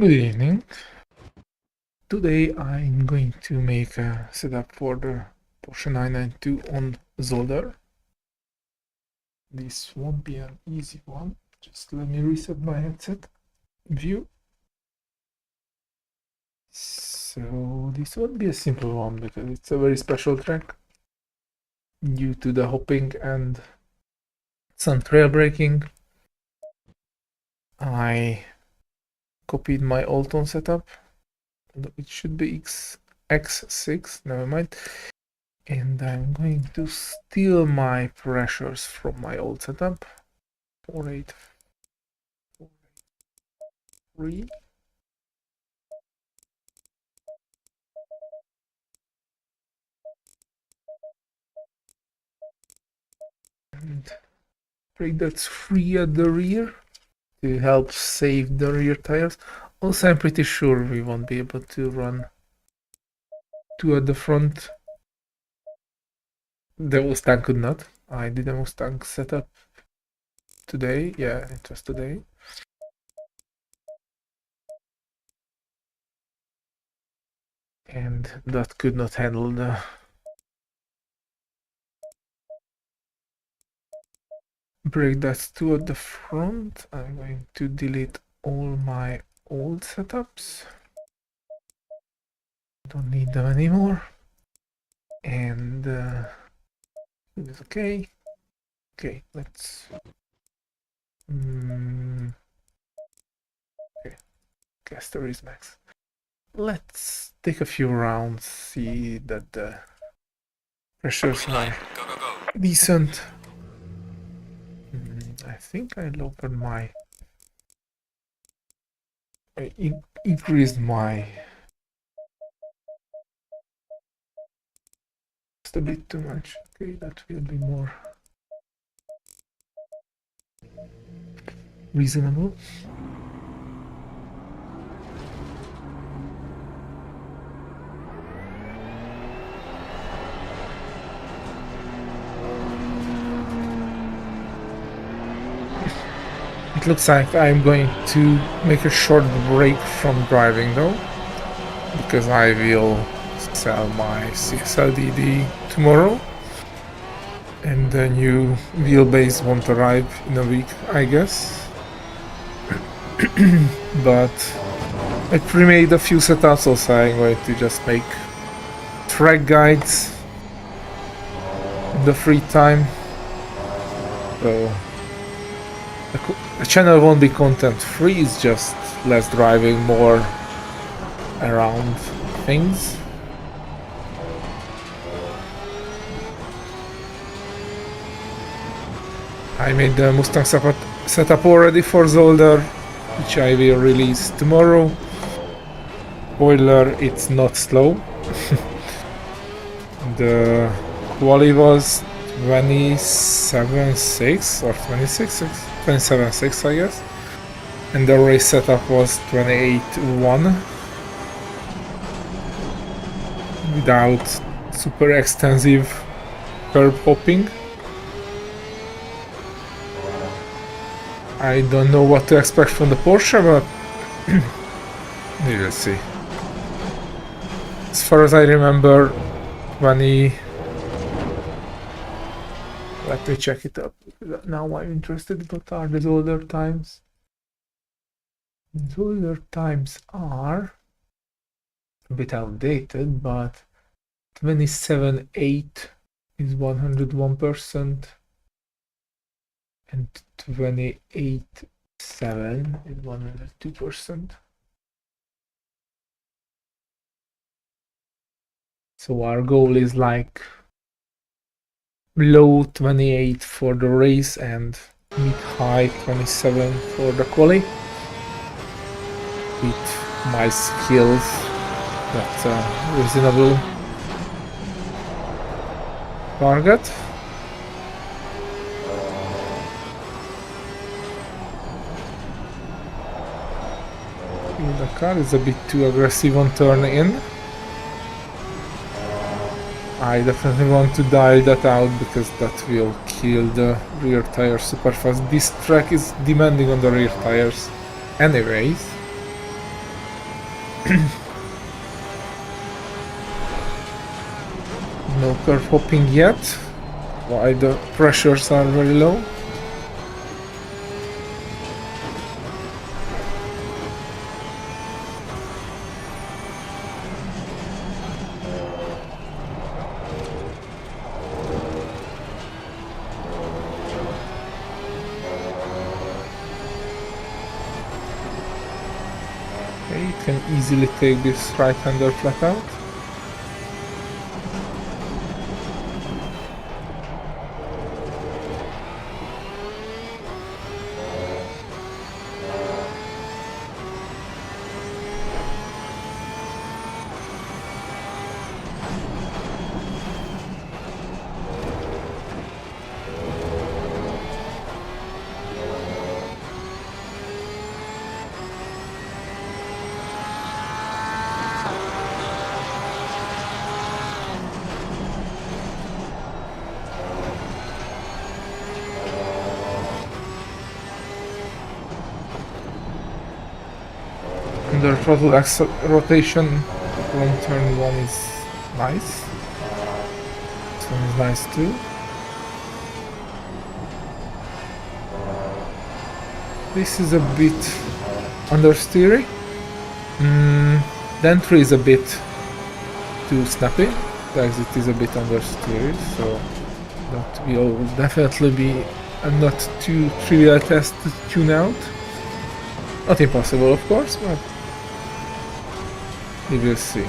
Good evening. Today I'm going to make a setup for the Porsche 992 on Zolder. This won't be an easy one. Just let me reset my headset view. So this won't be a simple one because it's a very special track due to the hopping and some trail braking. I copied my Alton setup. It should be X6, never mind. And I'm going to steal my pressures from my old setup. 4843. And brake that's free at the rear to help save the rear tires. Also, I'm pretty sure we won't be able to run two at the front. The Mustang could not. I did a Mustang setup today. Yeah, it was today. And that could not handle the brake that's two at the front. I'm going to delete all my old setups. Don't need them anymore. And it's okay. Okay, let's okay, caster is max. Let's take a few rounds, see that the pressures are decent. I think I lowered my increased my just a bit too much. Okay, that will be more reasonable. It looks like I'm going to make a short break from driving though, because I will sell my CSLDD tomorrow and the new wheelbase won't arrive in a week, I guess. But I pre-made a few setups, also I'm going to just make track guides in the free time. So the channel won't be content free, it's just less driving, more around things. I made the Mustang setup already for Zolder, which I will release tomorrow. Spoiler, it's not slow. The quali was 27.6 or 26.6? 27.6 I guess. And the race setup was 28.1. Without super extensive curb hopping. I don't know what to expect from the Porsche, but we will see. As far as I remember, when he... Let me check it up. Now I'm interested. What are the Zolder times? Zolder times are a bit outdated, but 27.8 is 101%. And 28.7 is 102%. So our goal is like low 28 for the race and mid-high 27 for the quali. With my skills, that's a reasonable target. The car is a bit too aggressive on turn in. I definitely want to dial that out because that will kill the rear tire super fast. This track is demanding on the rear tires anyways. No curve hopping yet, while the pressures are very low. Okay, you can easily take this right-hander flat out. The throttle axle rotation from turn 1 is nice. This one is nice too. This is a bit understeery. The entry is a bit too snappy. The exit is a bit understeery, so that will definitely be a not too trivial test to tune out. Not impossible, of course, but we will see.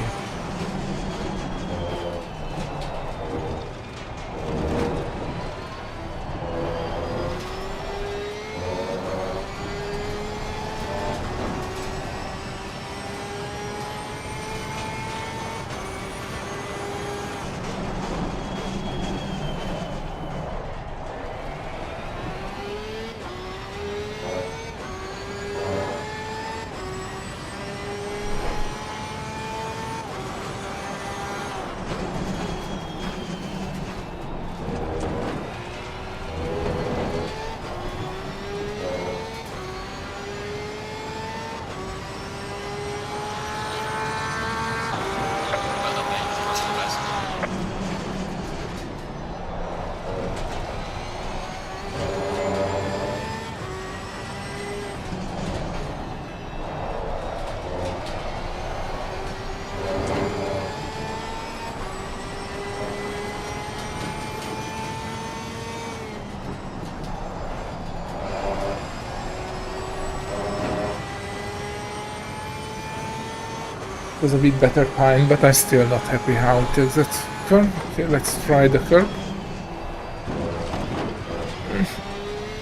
Was a bit better time, but I'm still not happy how it is at curve. Okay, let's try the curve.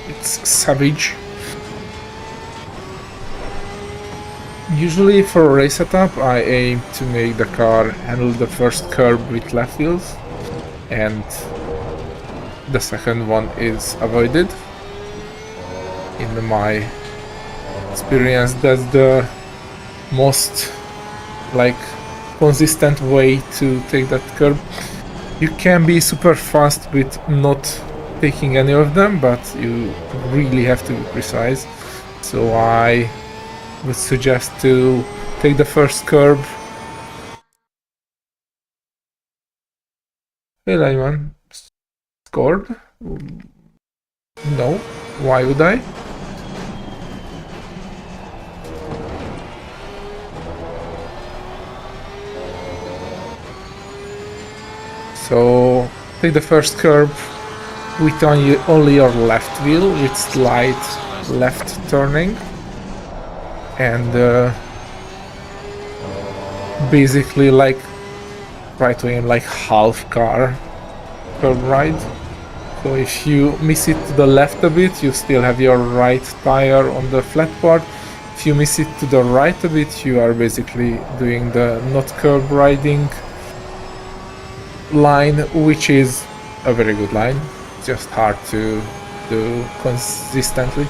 It's savage. Usually for a race setup, I aim to make the car handle the first curve with left wheels, and the second one is avoided. In my experience, that's the most consistent way to take that curve. You can be super fast with not taking any of them, but you really have to be precise. So I would suggest to take the first curve. Well, anyone scored? No. Why would I? So take the first curve with only your left wheel with slight left turning, and basically try to aim half car curve ride. So if you miss it to the left a bit, you still have your right tire on the flat part. If you miss it to the right a bit, you are basically doing the not curve riding line, which is a very good line. It's just hard to do consistently.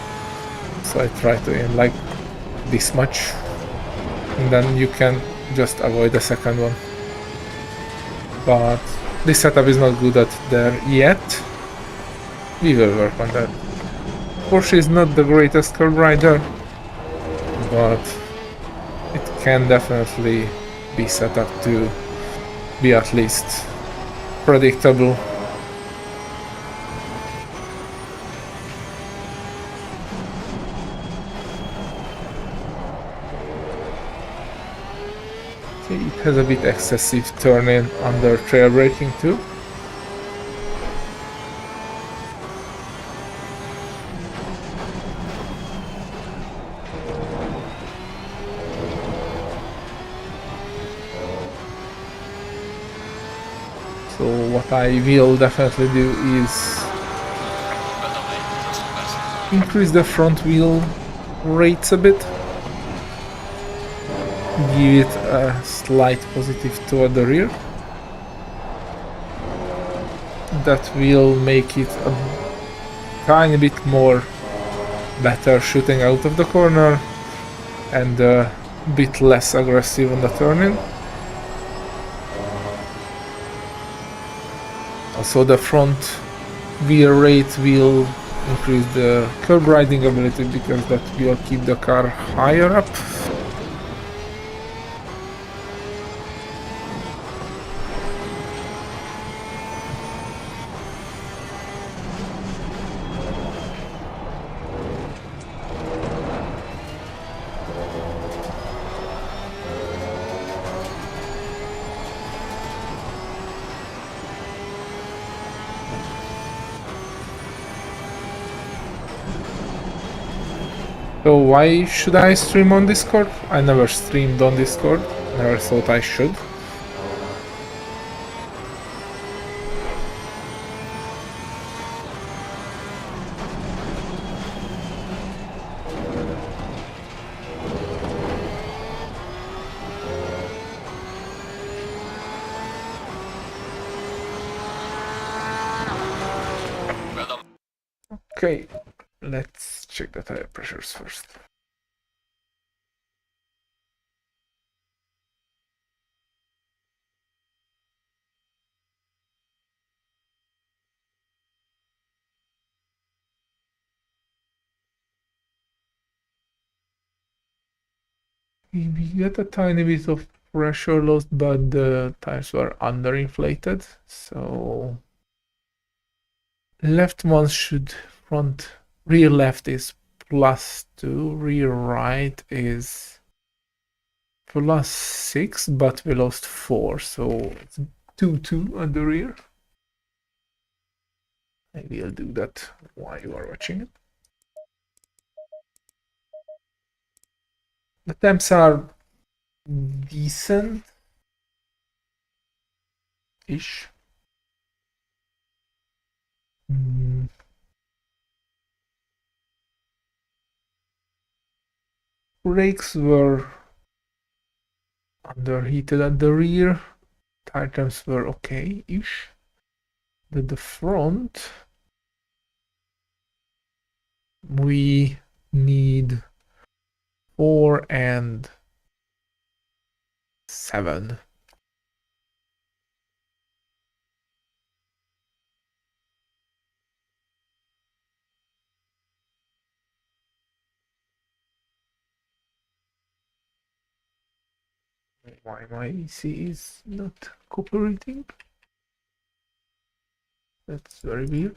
So I try to aim this much, and then you can just avoid the second one. But this setup is not good at there yet. We will work on that. Porsche is not the greatest curve rider, but it can definitely be set up to be at least predictable. See, it has a bit excessive turn-in under trail braking too. So what I will definitely do is increase the front wheel rates a bit, give it a slight positive toward the rear. That will make it a tiny bit more better shooting out of the corner and a bit less aggressive on the turn-in. Also the front wheel rate will increase the curb riding ability because that will keep the car higher up. So why should I stream on Discord? I never streamed on Discord, never thought I should. Okay, let's check the tire pressures first. We get a tiny bit of pressure loss, but the tires were underinflated, so left one should front, rear left is +2, rear right is +6, but we lost 4, so it's 2-2 on the rear. Maybe I'll do that while you are watching it. The temps are decent-ish. Brakes were underheated at the rear. Tire temps were okay-ish. At the front, we need 4 and 7. Why my AC is not cooperating? That's very weird.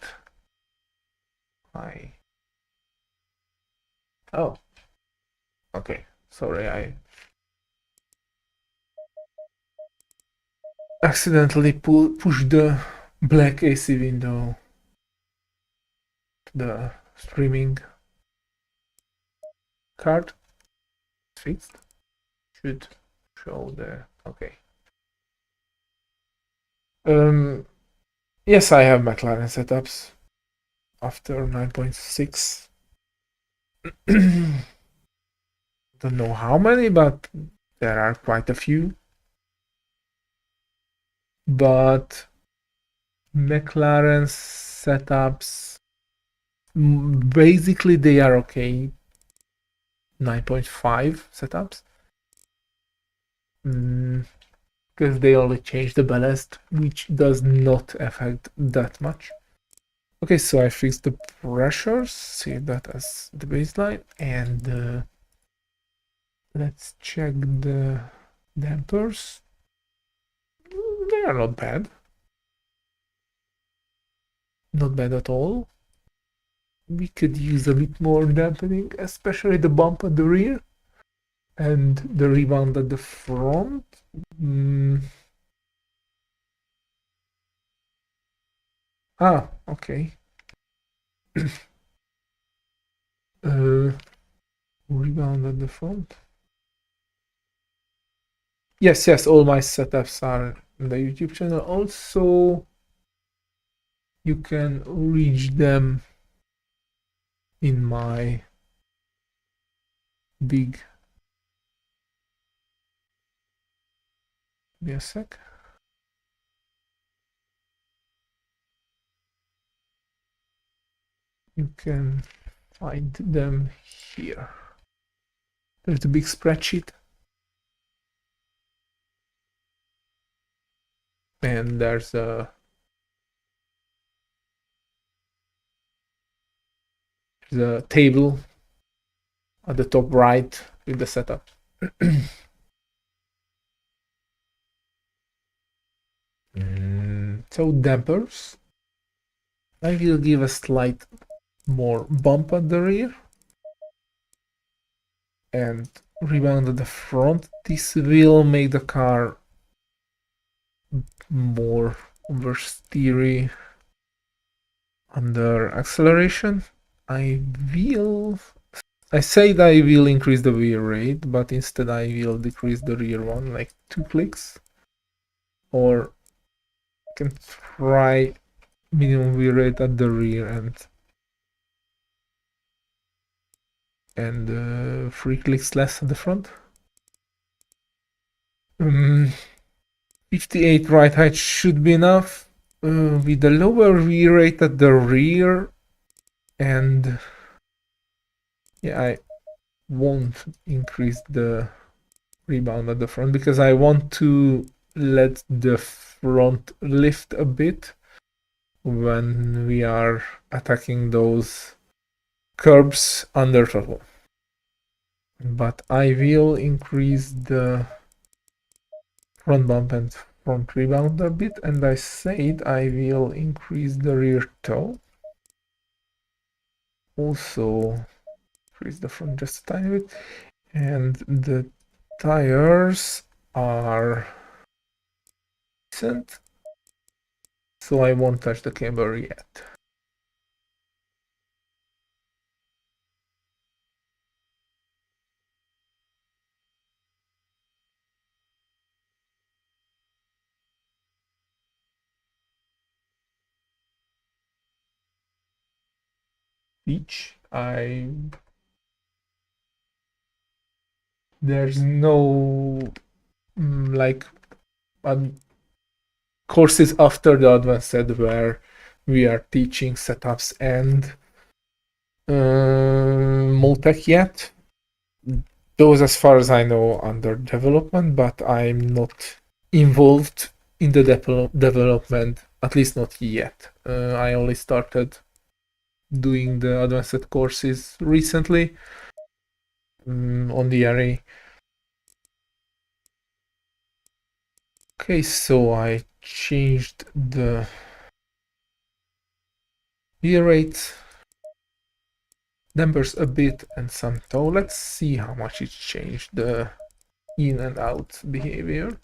Oh. Okay. Sorry, I accidentally pushed the black AC window to the streaming card. Fixed. Should show the okay. Yes, I have McLaren setups after 9.6. Don't know how many, but there are quite a few. But McLaren setups, basically they are okay. 9.5 setups. Because they only change the ballast, which does not affect that much. Okay, so I fixed the pressures, save that as the baseline, and Let's check the dampers. They are not bad. Not bad at all. We could use a bit more dampening, especially the bump at the rear and the rebound at the front. Ah, okay. Rebound at the front. Yes, all my setups are on the YouTube channel. Also, you can reach them in my big... Give me a sec. You can find them here. There's the big spreadsheet. And there's the table at the top right with the setup. So dampers. I will give a slight more bump at the rear and rebound at the front. This will make the car more oversteery under acceleration. I said I will increase the rear rate, but instead I will decrease the rear one, like 2 clicks. Or I can try minimum rear rate at the rear and 3 clicks less at the front. 58 right height should be enough. With the lower rear rate at the rear, and yeah, I won't increase the rebound at the front because I want to let the front lift a bit when we are attacking those curbs under throttle. But I will increase the front bump and front rebound a bit, and I said I will increase the rear toe. Also increase the front just a tiny bit, and the tires are decent, so I won't touch the camber yet. There's no like courses after the advanced where we are teaching setups and Multec yet. Those, as far as I know, under development, but I'm not involved in the development, at least not yet. I only started doing the advanced courses recently on the array. Okay, so I changed the rear rate, dampers a bit, and some toe. Let's see how much it changed the in and out behavior.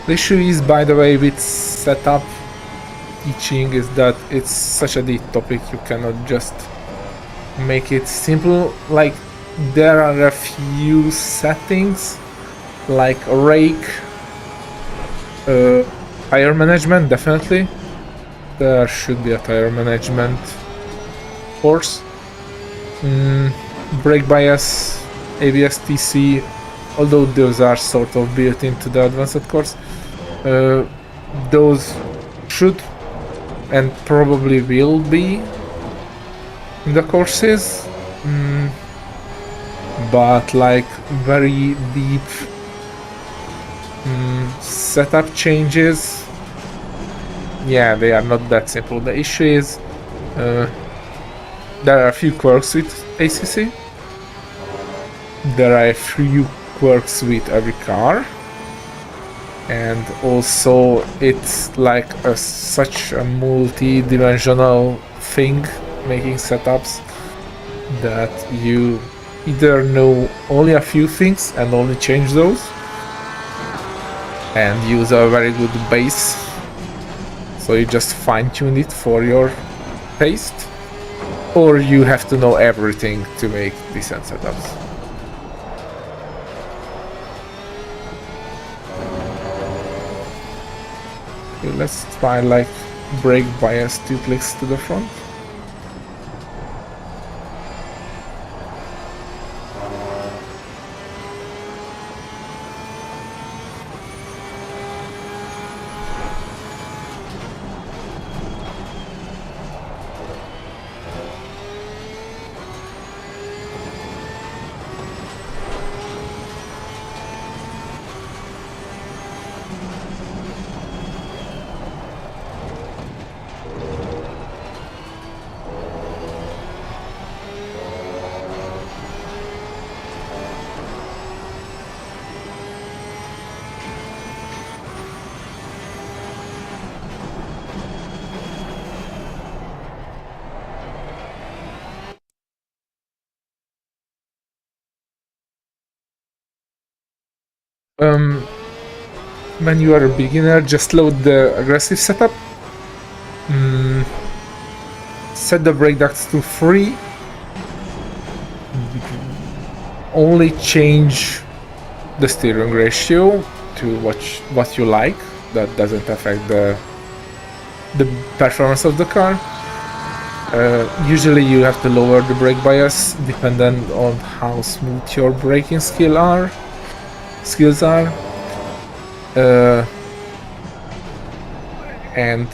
The issue is, by the way, with setup teaching is that it's such a deep topic, you cannot just make it simple. Like, there are a few settings, like rake, tire management, definitely. There should be a tire management course. Brake bias, ABS TC, although those are sort of built into the advanced course, those should and probably will be in the courses, but like very deep setup changes, yeah, they are not that simple. The issue is there are a few quirks with ACC, there are a few quirks with every car, and also it's like such a multi-dimensional thing, making setups, that you either know only a few things and only change those and use a very good base, so you just fine-tune it for your taste, or you have to know everything to make decent setups. Okay, let's try like brake bias 2 clicks to the front. When you are a beginner, just load the aggressive setup, set the brake ducts to 3, only change the steering ratio to what you like, that doesn't affect the performance of the car. Usually you have to lower the brake bias dependent on how smooth your braking skills are. And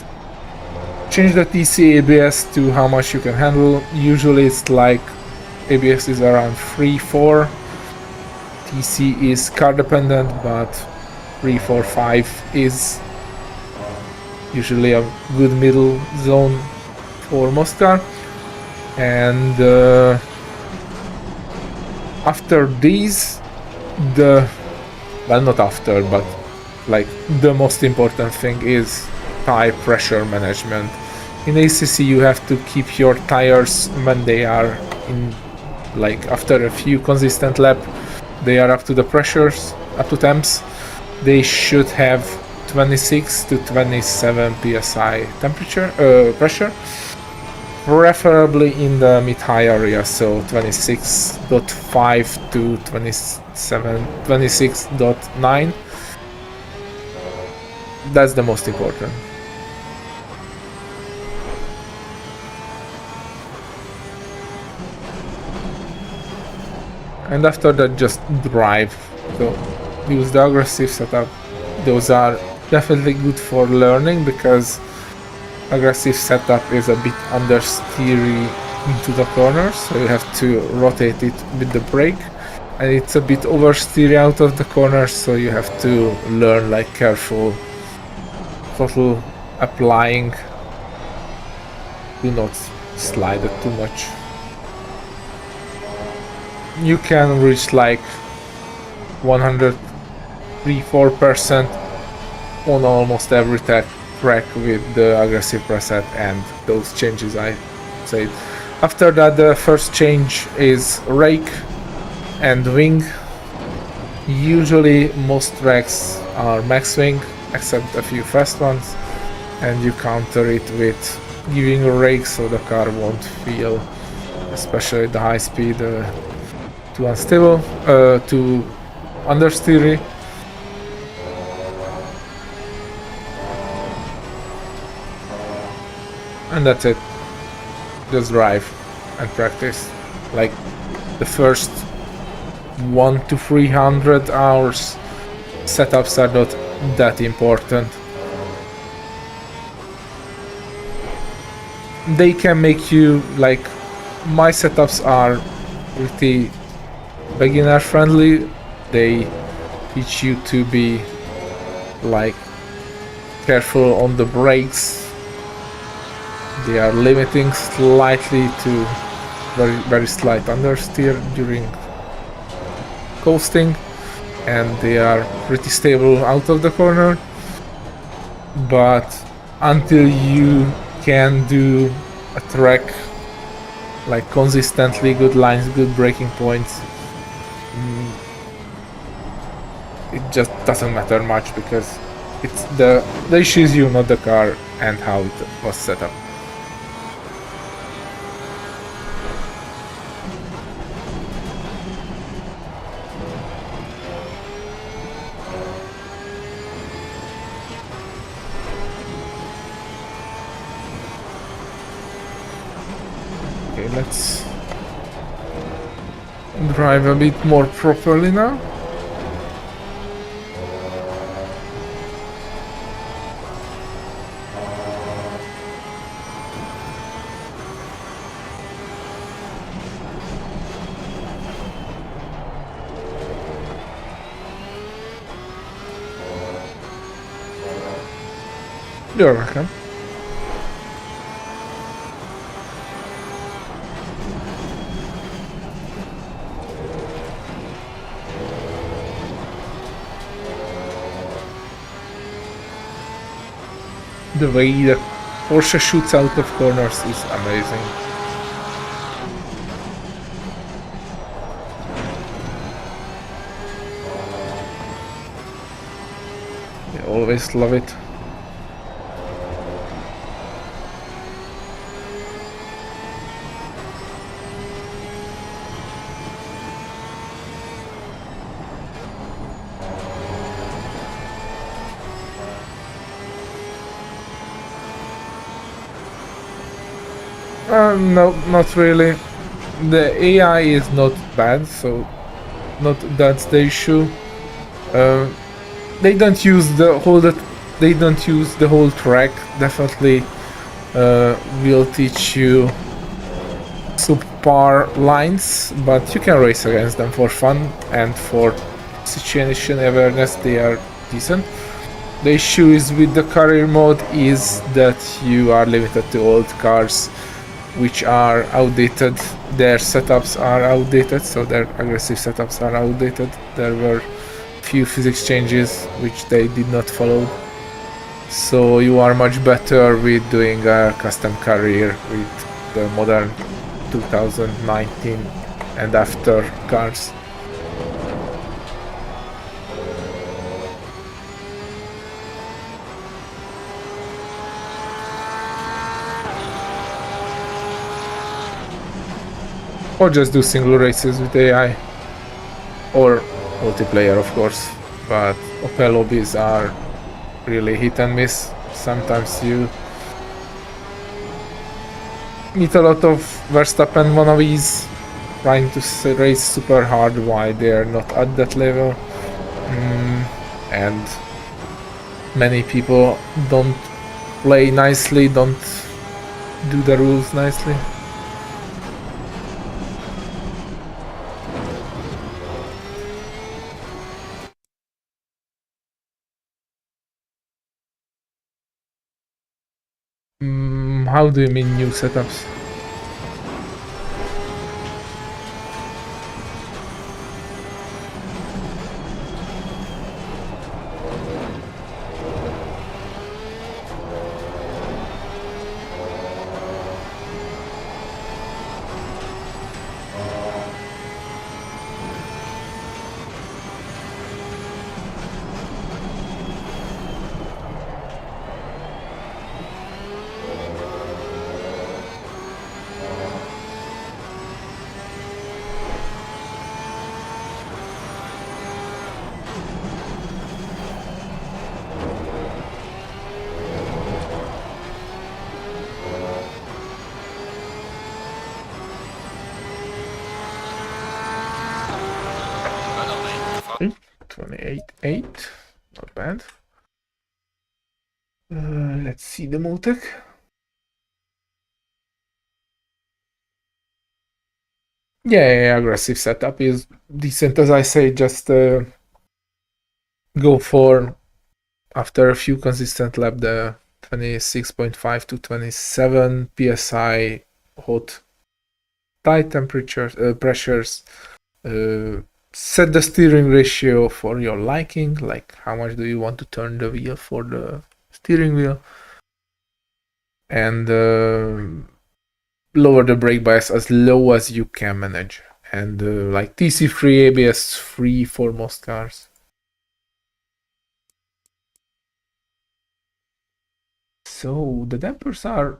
change the TC ABS to how much you can handle. Usually it's like ABS is around 3-4, TC is car dependent, but 3-4-5 is usually a good middle zone for most car. And after these, well, not after, but like the most important thing is tire pressure management. In ACC you have to keep your tires when they are in, like after a few consistent laps, they are up to the pressures, up to temps. They should have 26 to 27 psi pressure, preferably in the mid-high area, so 26.5 to 26.9. That's the most important. And after that, just drive. So use the aggressive setup. Those are definitely good for learning, because aggressive setup is a bit understeery into the corners, so you have to rotate it with the brake, and it's a bit oversteery out of the corners, so you have to learn like careful throttle applying. Do not slide it too much. You can reach like 103-4% on almost every track with the aggressive preset and those changes I said. After that, the first change is rake and wing. Usually most tracks are max wing, except a few fast ones, and you counter it with giving a rake so the car won't feel, especially the high speed, too unstable, too understeery. And that's it. Just drive. and practice. Like the first 1 to 300 hours setups are not that important. They can make you, like, my setups are pretty beginner friendly. They teach you to be like careful on the brakes. They are limiting slightly to very slight understeer during coasting, and they are pretty stable out of the corner. But until you can do a track like consistently, good lines, good braking points, it just doesn't matter much, because it's the issue is you, not the car and how it was set up. Okay, let's drive a bit more properly now. You're welcome. The way the Porsche shoots out of corners is amazing. I always love it. No, not really. The AI is not bad, so that's the issue. They don't use the whole track. Definitely will teach you subpar lines, but you can race against them for fun, and for situation awareness they are decent. The issue is with the career mode is that you are limited to old cars, which are outdated. Their setups are outdated, so their aggressive setups are outdated. There were few physics changes which they did not follow, so you are much better with doing a custom career with the modern 2019 and after cars. Or just do single races with AI, or multiplayer, of course, but Opel lobbies are really hit and miss. Sometimes you meet a lot of Verstappen wannabes trying to race super hard while they're not at that level, and many people don't play nicely, don't do the rules nicely. How do you mean new setups? 28.8, not bad. Let's see the Motec. Yeah, aggressive setup is decent, as I say. Just go for, after a few consistent lap, the 26.5 to 27 psi hot tire temperatures, pressures. Set the steering ratio for your liking, like how much do you want to turn the wheel for the steering wheel, and lower the brake bias as low as you can manage, and like TC free, ABS free for most cars. So the dampers are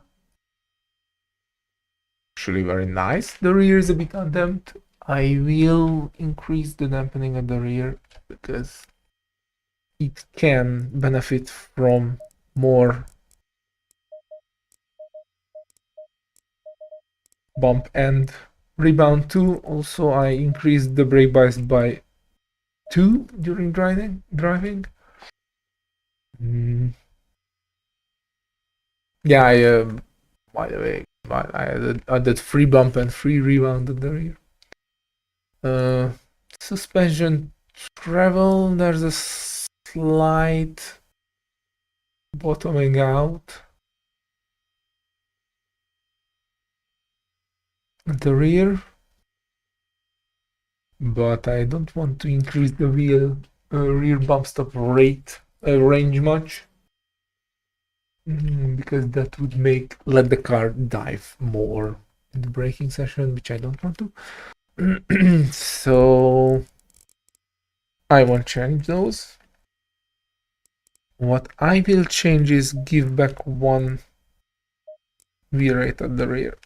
actually very nice. The rear is a bit undamped. I will increase the dampening at the rear because it can benefit from more bump and rebound too. Also, I increased the brake bias by 2 during driving. Yeah, by the way, I added free bump and free rebound at the rear. Suspension travel, there's a slight bottoming out at the rear, but I don't want to increase the wheel rear bump stop range much, because that would let the car dive more in the braking session, which I don't want to. So I won't change those. What I will change is give back 1 V8 at the rear.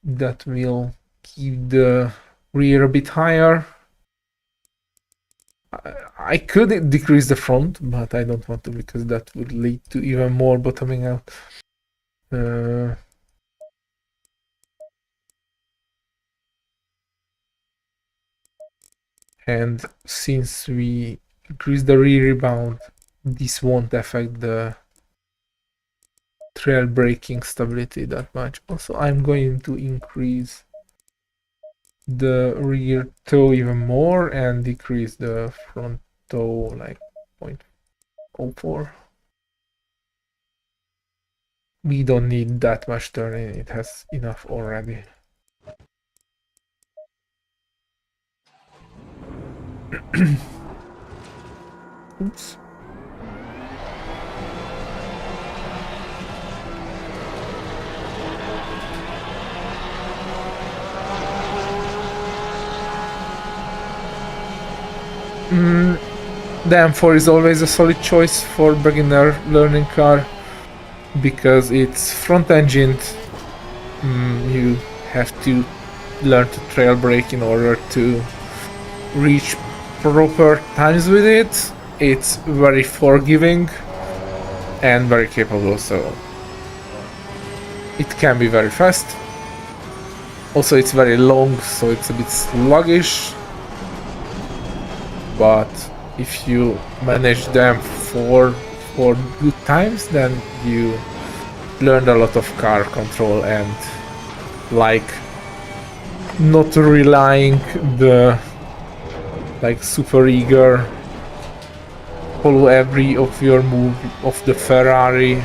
That will keep the rear a bit higher. I could decrease the front, but I don't want to because that would lead to even more bottoming out. And since we increase the rear rebound, this won't affect the trail braking stability that much. Also, I'm going to increase the rear toe even more and decrease the front toe like 0.04. We don't need that much turning, it has enough already. Oops. The M4 is always a solid choice for beginner learning car because it's front engined. You have to learn to trail brake in order to reach proper times with it. It's very forgiving and very capable, so it can be very fast. Also, it's very long, so it's a bit sluggish, but if you manage them for good times, then you learn a lot of car control and like not relying the like super eager follow every of your move of the Ferrari.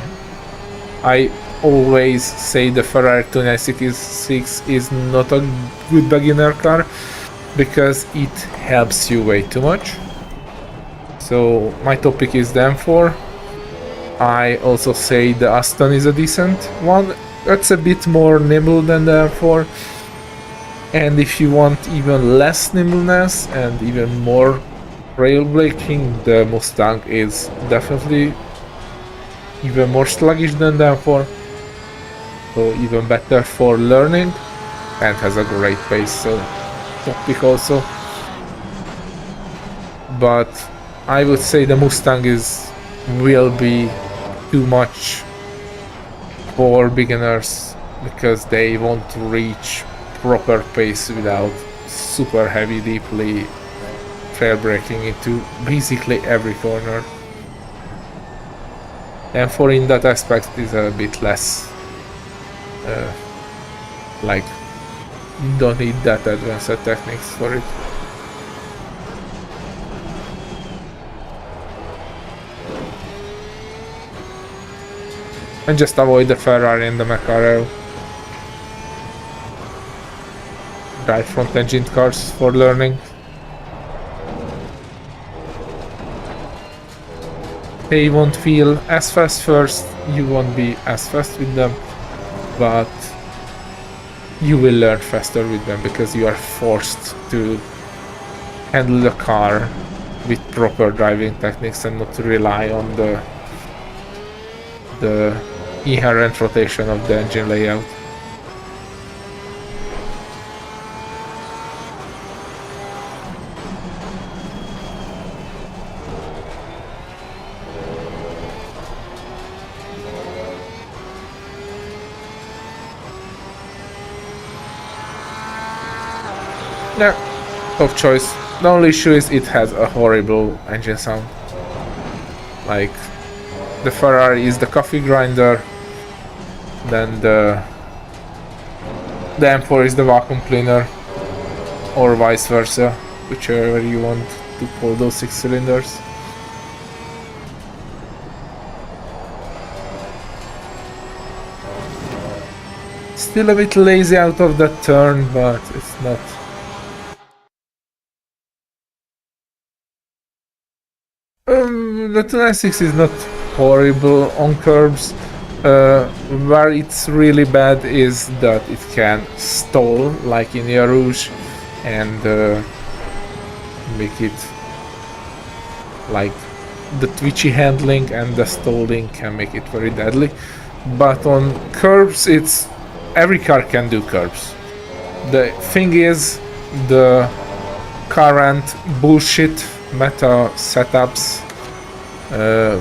I always say the Ferrari 296 is not a good beginner car because it helps you way too much. So my topic is the M4. I also say the Aston is a decent one. That's a bit more nimble than the M4. And if you want even less nimbleness and even more rail braking, the Mustang is definitely even more sluggish than the M4. So even better for learning and has a great pace. So topic also. But I would say the Mustang will be too much for beginners because they won't reach proper pace without super heavy, deeply trail braking into basically every corner. And for in that aspect is a bit less like you don't need that advanced techniques for it. And just avoid the Ferrari and the McLaren. Drive front engine cars for learning. They won't feel as fast first, you won't be as fast with them, but you will learn faster with them because you are forced to handle the car with proper driving techniques and not to rely on the inherent rotation of the engine layout. Yeah, tough choice. The only issue is it has a horrible engine sound. Like, the Ferrari is the coffee grinder, then the M4 is the vacuum cleaner, or vice versa, whichever you want to pull those 6 cylinders. Still a bit lazy out of that turn, but it's not. The 296 is not horrible on curbs. Where it's really bad is that it can stall, like in Eau Rouge, and make it like the twitchy handling and the stalling can make it very deadly. But on curbs, it's every car can do curbs. The thing is, the current bullshit meta setups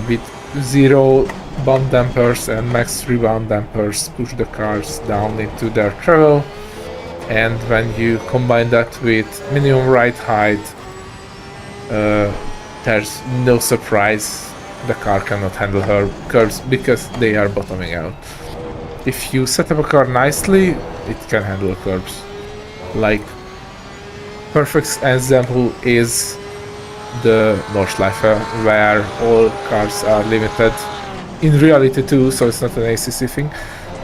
with 0 bump dampers and max rebound dampers push the cars down into their travel, and when you combine that with minimum ride height, there's no surprise the car cannot handle her curves because they are bottoming out. If you set up a car nicely, it can handle curves. Like, perfect example is the Nordschleife, where all cars are limited, in reality too, so it's not an ACC thing,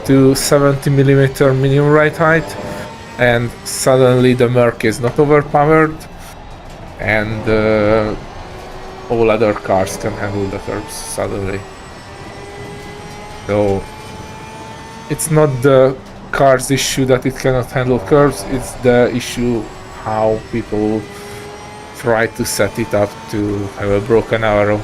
to 70mm minimum ride height, and suddenly the Merc is not overpowered, and all other cars can handle the curves suddenly. So it's not the car's issue that it cannot handle curves, it's the issue how people try to set it up to have a broken arrow.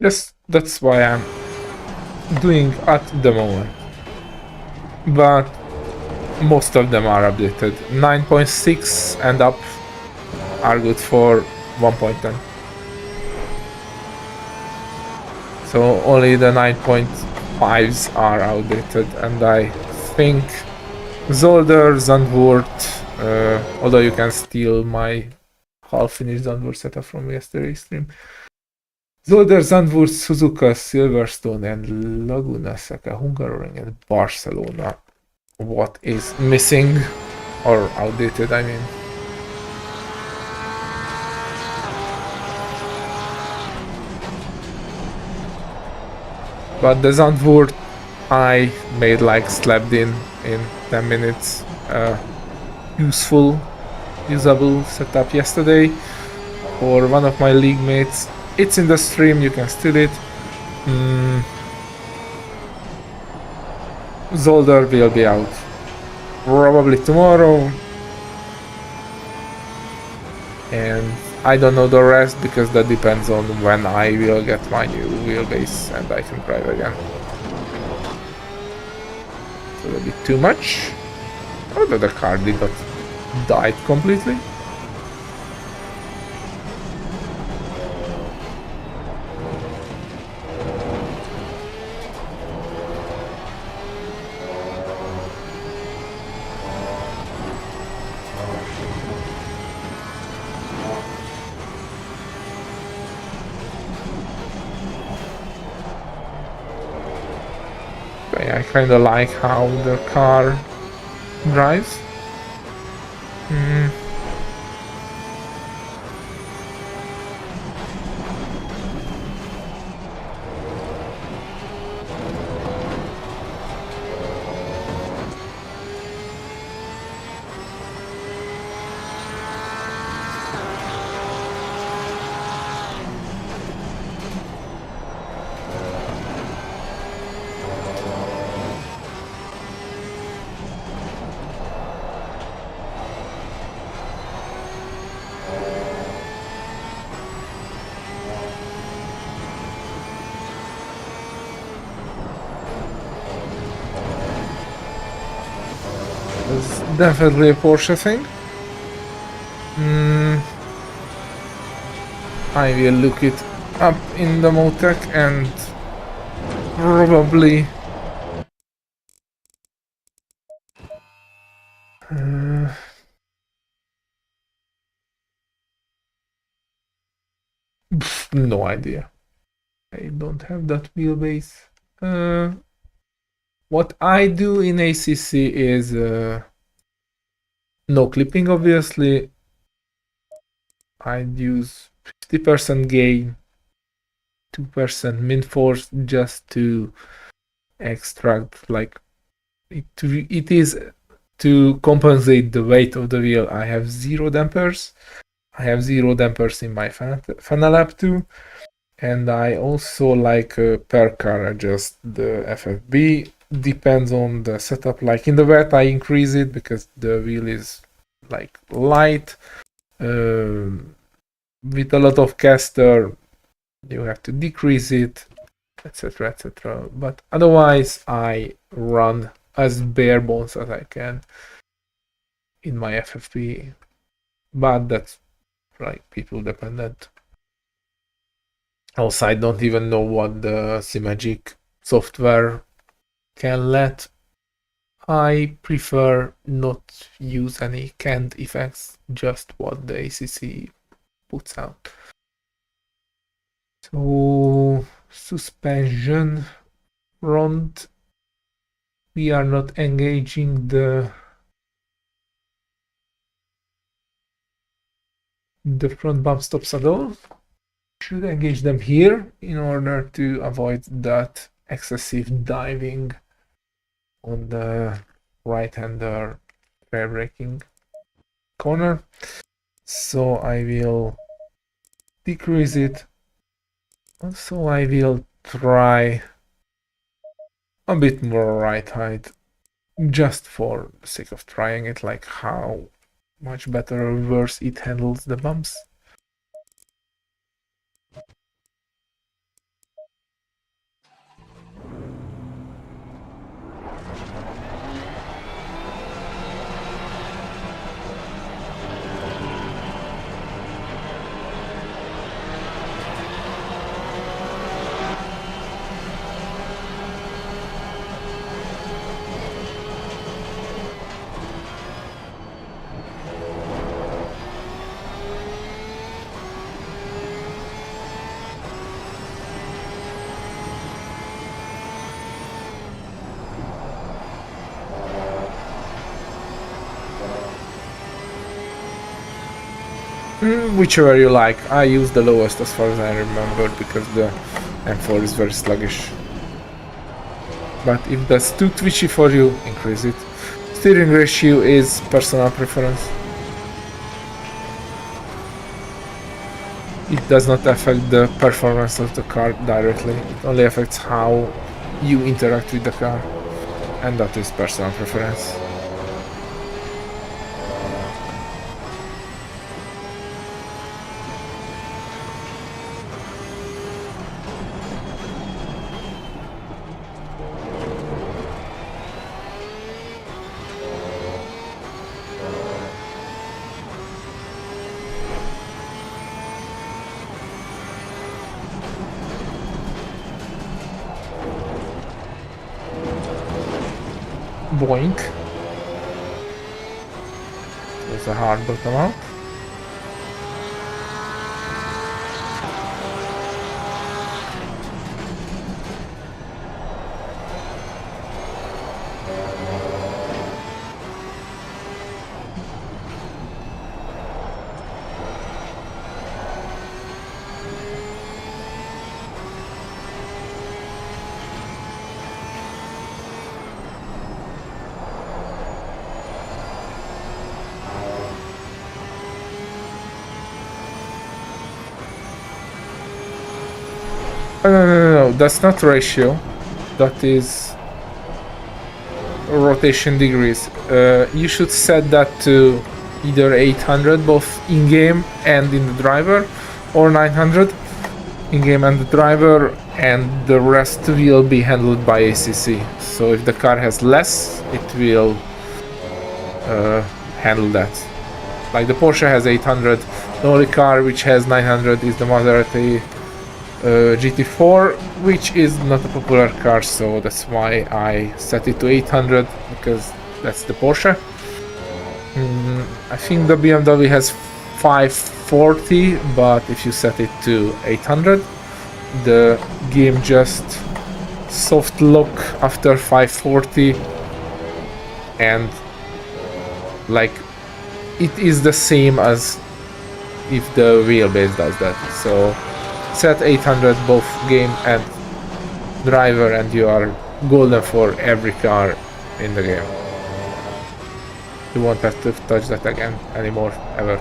Yes, that's why I'm doing at the moment. But most of them are updated. 9.6 and up are good for 1.10. So only the 9.5s are outdated, and I think Zolder, Zandvoort, although you can steal my half-finished Zandvoort setup from yesterday's stream. Zolder, Zandvoort, Suzuka, Silverstone, and Laguna Seca, Hungaroring, and Barcelona. What is missing, or outdated, I mean. But the Zandvoort I made like slapped in 10 minutes. Usable setup yesterday for one of my league mates. It's in the stream, you can steal it. Zolder will be out probably tomorrow. and I don't know the rest because that depends on when I will get my new wheelbase and I can drive again. It's a little bit too much. Although the car did not die completely. I kinda like how the car drives. It's definitely a Porsche thing. I will look it up in the Motec and probably no idea. I don't have that wheelbase. What I do in ACC is no clipping, obviously. I'd use 50% gain, 2% min force just to extract, like, it is to compensate the weight of the wheel. I have 0 dampers. I have 0 dampers in my funnel lap too. And I also like per car adjust the FFB. Depends on the setup. Like in the wet, I increase it because the wheel is like light. With a lot of caster, you have to decrease it, etc., etc. But otherwise, I run as bare bones as I can in my FFP. But that's like people dependent. Also, I don't even know what the Simagic software can let. I prefer not use any canned effects, just what the ACC puts out. So, suspension front, we are not engaging the front bump stops at all. Should engage them here in order to avoid that excessive diving on the right-hander rear braking corner. So I will decrease it. Also I will try a bit more right height, just for the sake of trying it, like how much better or worse it handles the bumps. Whichever you like. I use the lowest as far as I remember because the M4 is very sluggish. But if that's too twitchy for you, increase it. Steering ratio is personal preference. It does not affect the performance of the car directly. It only affects how you interact with the car. And that is personal preference. Boink. There's a hard bottom out. No, that's not ratio. That is rotation degrees. You should set that to either 800 both in-game and in the driver, or 900 in-game and the driver, and the rest will be handled by ACC. So if the car has less, it will handle that. Like the Porsche has 800, the only car which has 900 is the Maserati GT4, which is not a popular car, so that's why I set it to 800, because that's the Porsche. I think the BMW has 540, but if you set it to 800, the game just soft lock after 540, and like it is the same as if the wheelbase does that. So set 800 both game and driver, and you are golden for every car in the game. You won't have to touch that again anymore, ever.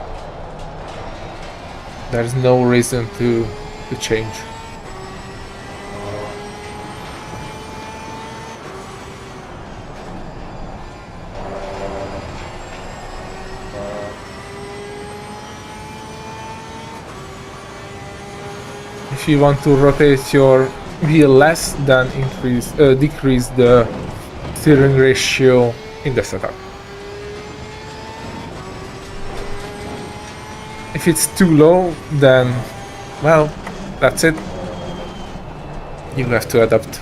There's no reason to change. If you want to rotate your wheel less, then decrease the steering ratio in the setup. If it's too low, then, well, that's it. You have to adapt.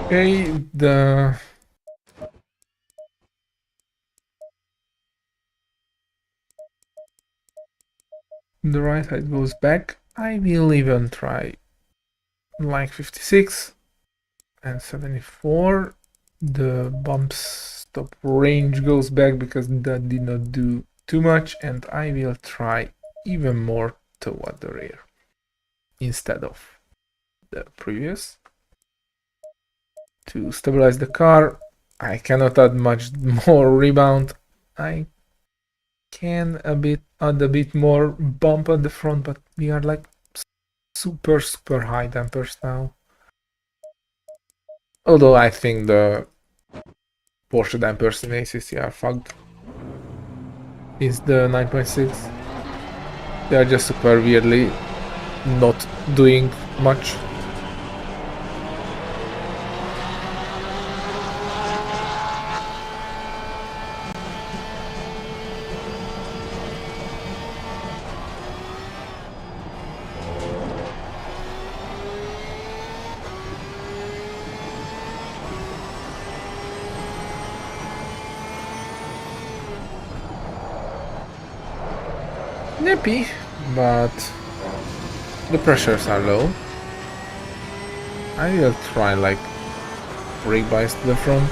Okay, the right side goes back. I will even try like 56 and 74. The bump stop range goes back because that did not do too much, and I will try even more toward the rear instead of the previous. To stabilize the car, I cannot add much more rebound. I can add a bit more bump at the front, but we are like super high dampers now. Although I think the Porsche dampers in ACC are fucked. It's the 9.6. They are just super weirdly not doing much. Nippy, but the pressures are low. I will try like brake bias to the front.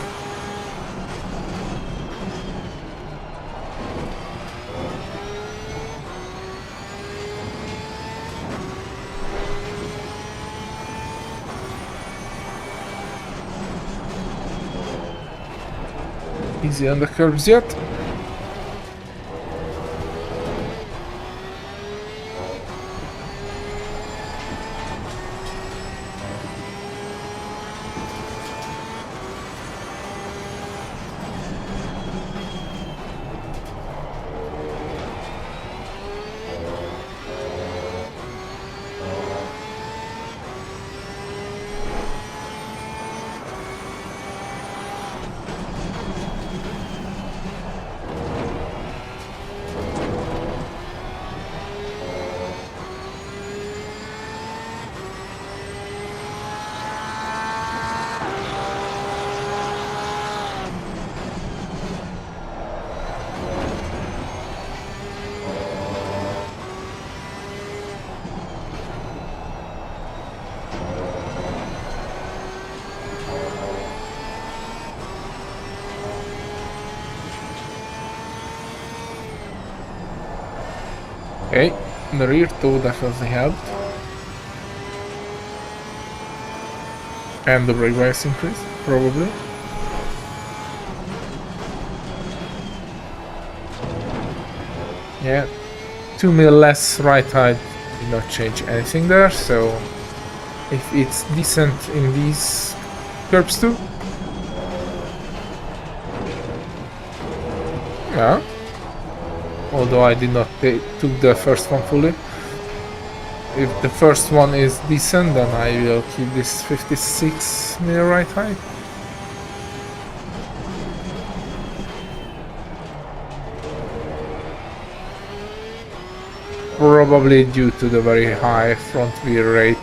easy on the curbs yet. Okay, the rear toe definitely helped. And the brake bias increase, probably. Yeah, 2 mil less right height did not change anything there, so if it's decent in these curbs too. Yeah. Although I did not took the first one fully. If the first one is decent, then I will keep this 56 mil right height. Probably due to the very high front wheel rate,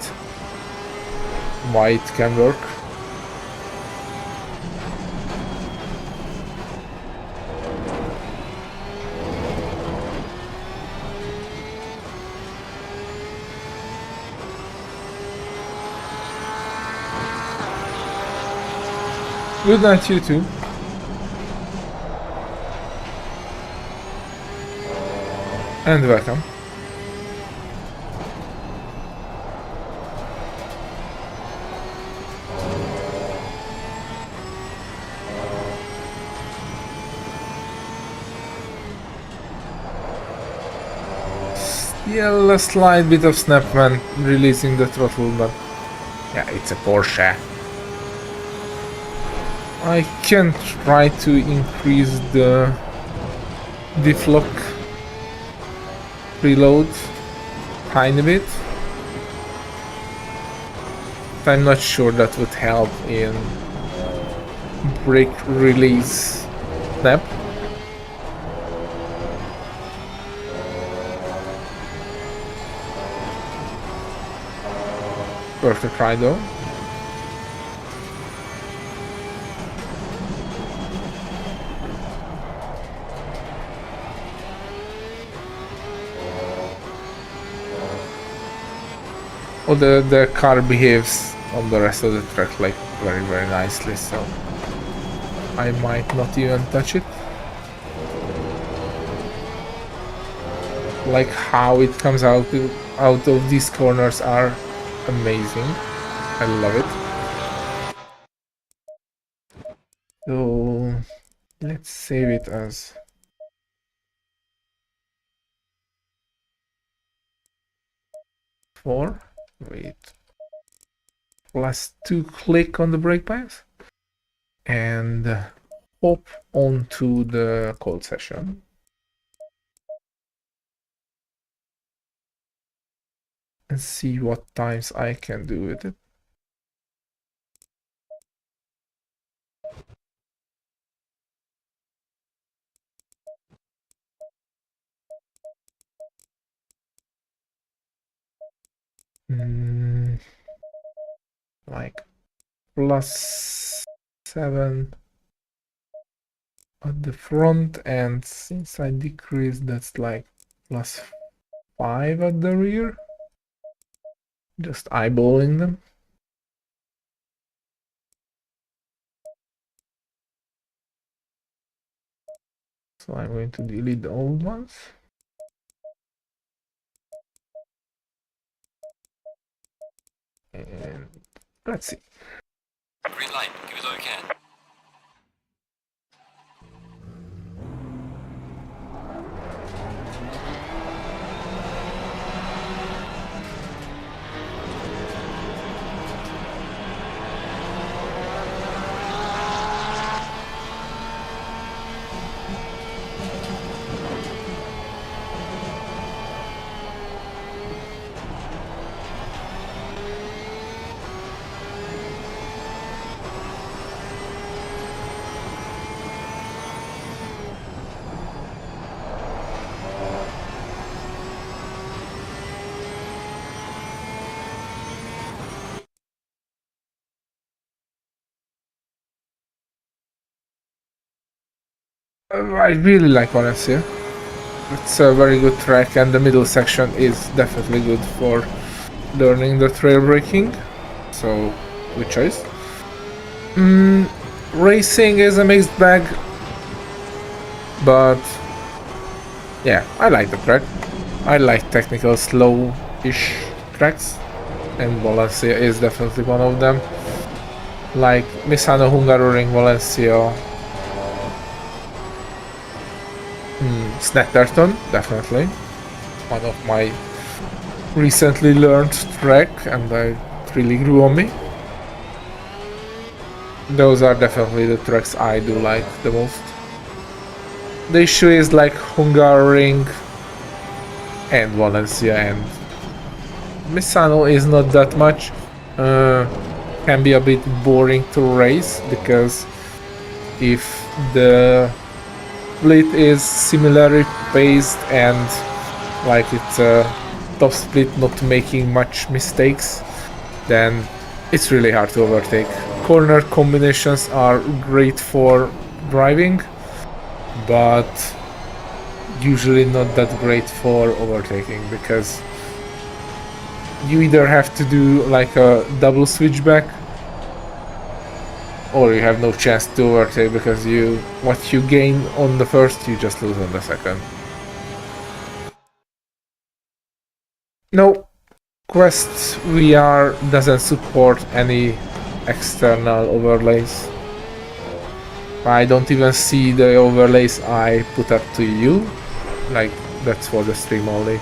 why it can work. Good night, you too. And welcome. Still a slight bit of snap when releasing the throttle, but yeah, it's a Porsche. I can try to increase the diff lock preload tiny bit. I'm not sure that would help in brake release snap. Worth a try though. Oh, the car behaves on the rest of the track like very nicely, so I might not even touch it. Like how it comes out of these corners are amazing. I love it. So let's save it as four. Wait. +2 click on the brake pads and hop onto the cold session. And see what times I can do with it. Like +7 at the front, and since I decreased, that's like +5 at the rear. Just eyeballing them. So I'm going to delete the old ones. And let's see. Green light, give it all you can. I really like Valencia. It's a very good track, and the middle section is definitely good for learning the trail braking. So, good choice. Racing is a mixed bag, but yeah, I like the track. I like technical, slow-ish tracks, and Valencia is definitely one of them. Like Misano Hungaroring, Valencia, Snetterton, definitely one of my recently learned track, and it really grew on me. Those are definitely the tracks I do like the most. The issue is like Hungaroring and Valencia, and Misano is not that much. Can be a bit boring to race, because if the split is similarly paced and like it's a top split, not making much mistakes, then it's really hard to overtake. Corner combinations are great for driving, but usually not that great for overtaking, because you either have to do like a double switchback, or you have no chance to overtake, because what you gain on the first, you just lose on the second. No, Quest VR doesn't support any external overlays. I don't even see the overlays I put up to you. Like, that's for the stream only.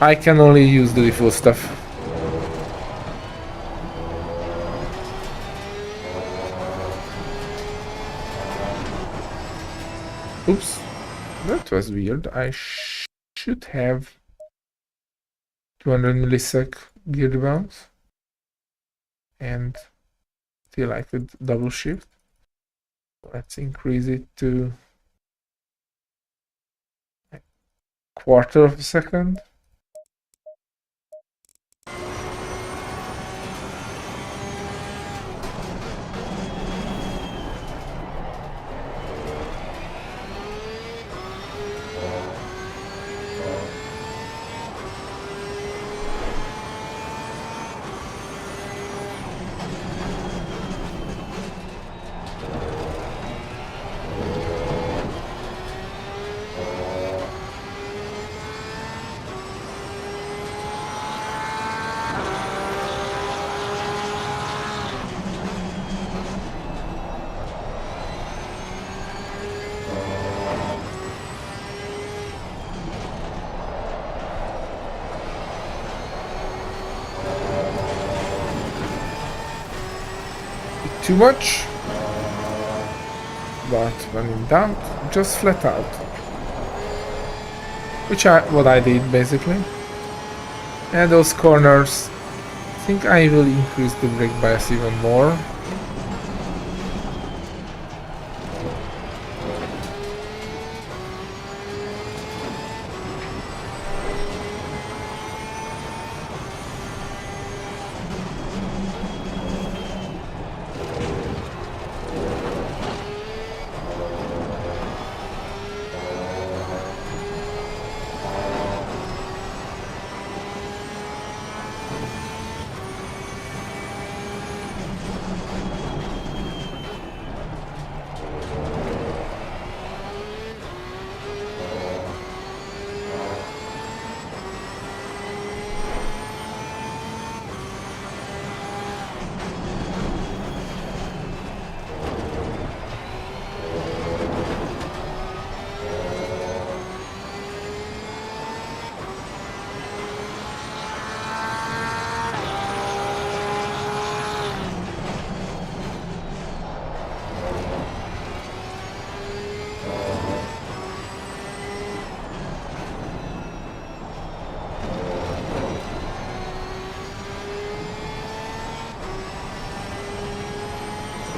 I can only use the default stuff. Oops, that was weird. I should have 200 millisec gear bounce, and still I could double shift. Let's increase it to a quarter of a second. Too much, but when in doubt, just flat out, what I did basically. And those corners, I think I will increase the brake bias even more.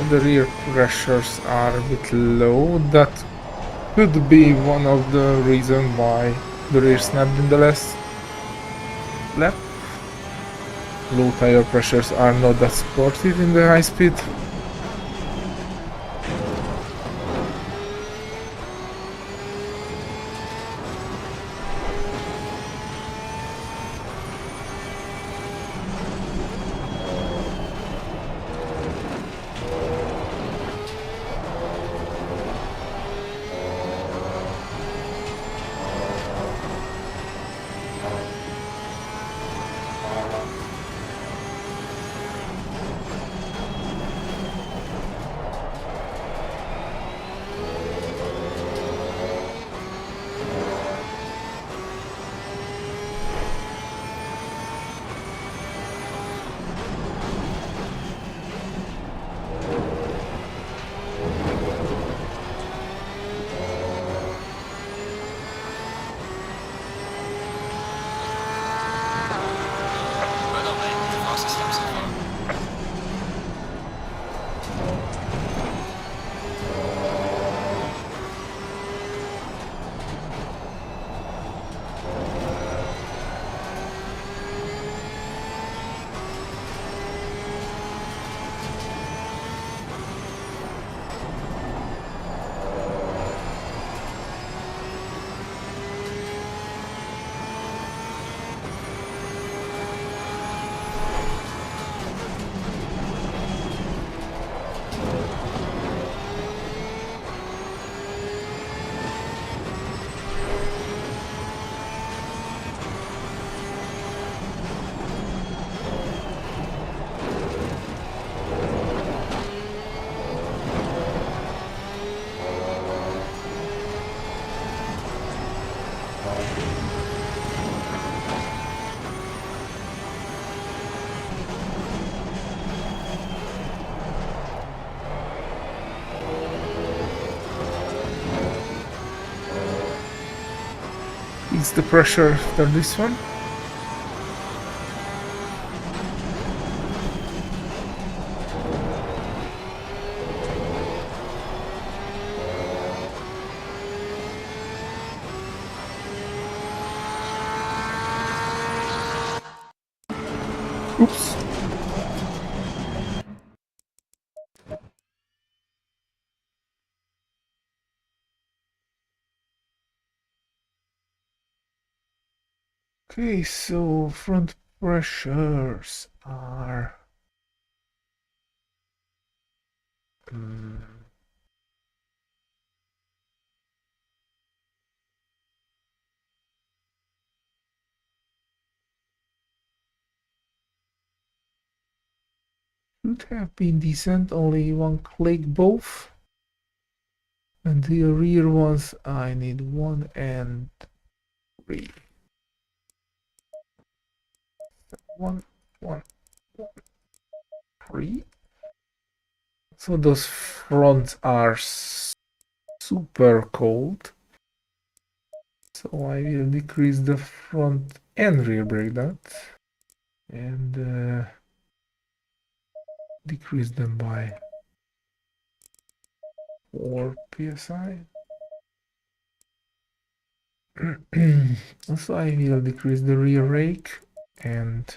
The rear pressures are a bit low. That could be one of the reasons why the rear snapped in the last lap. Low tire pressures are not that supportive in the high speed. Increase the pressure after this one. Oops. Okay, so front pressures are should have been decent, only one click both. And the rear ones I need 1 and 3. 1, 1, 1, 3. So those fronts are super cold. So I will decrease the front and rear brake duct and decrease them by 4 psi. Also I will decrease the rear rake and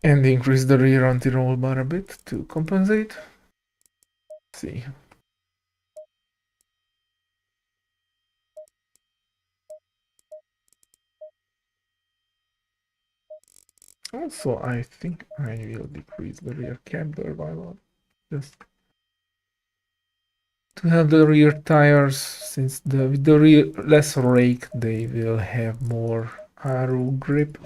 increase the rear anti-roll bar a bit to compensate. Let's see. Also, I think I will decrease the rear cab door by one, just to have the rear tires, since with the rear less rake they will have more arrow grip.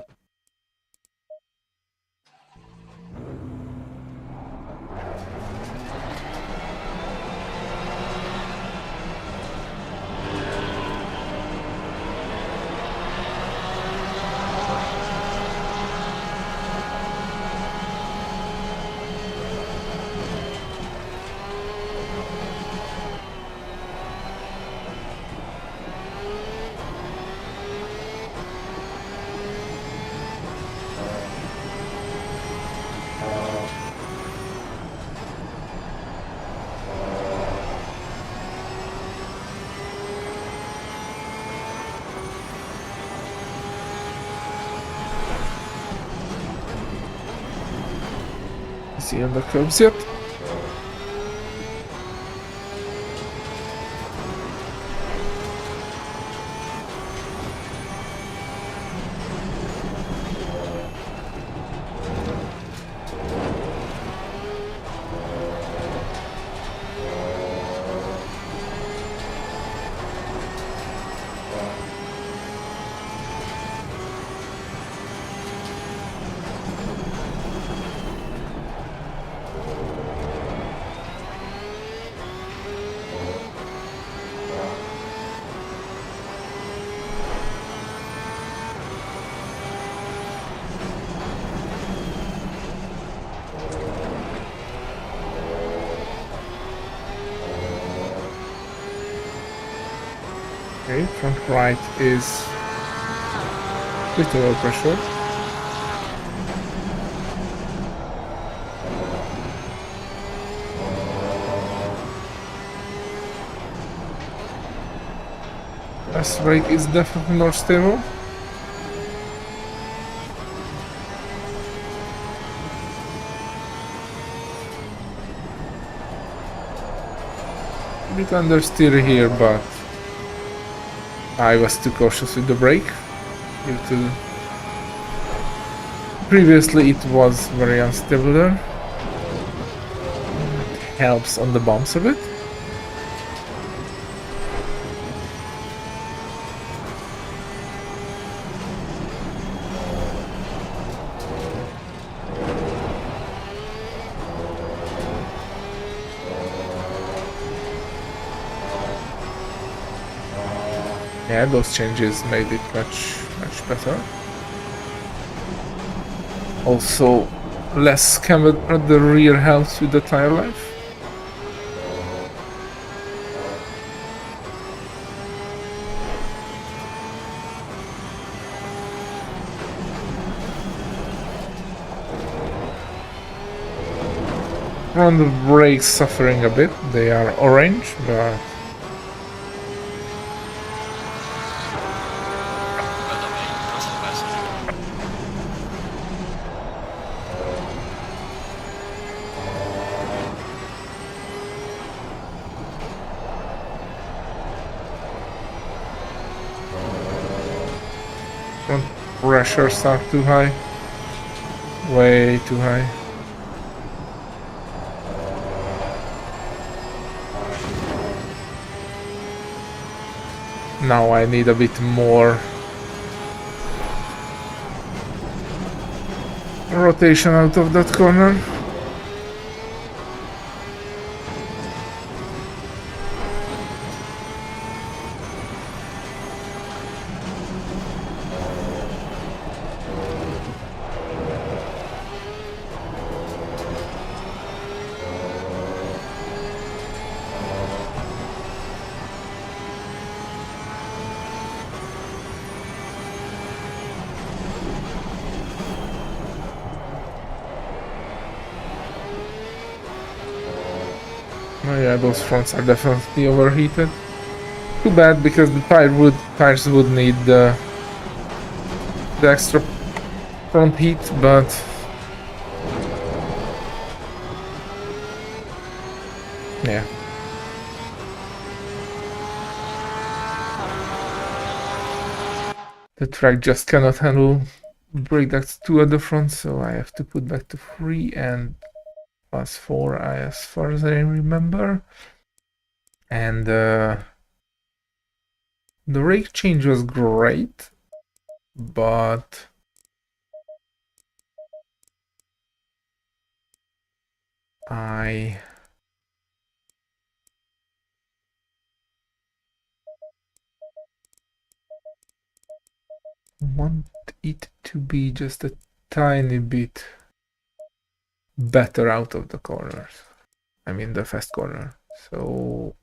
See on the curbs yet? Okay, front right is with low pressure. Left brake is definitely more stable. A bit understeer here, but I was too cautious with the brake. Due to previously it was very unstable there. It helps on the bumps a bit. Yeah, those changes made it much better. Also, less can the rear helps with the tire life. Front brakes suffering a bit, they are orange, but front pressures are too high, way too high. Now I need a bit more rotation out of that corner. Oh yeah, those fronts are definitely overheated. Too bad, because the tires would need the extra front heat, but yeah. The track just cannot handle brake ducts 2 at the front, so I have to put back to 3 and plus 4 as far as I remember. And the rake change was great, but I want it to be just a tiny bit better out of the corners. I mean the fast corner. So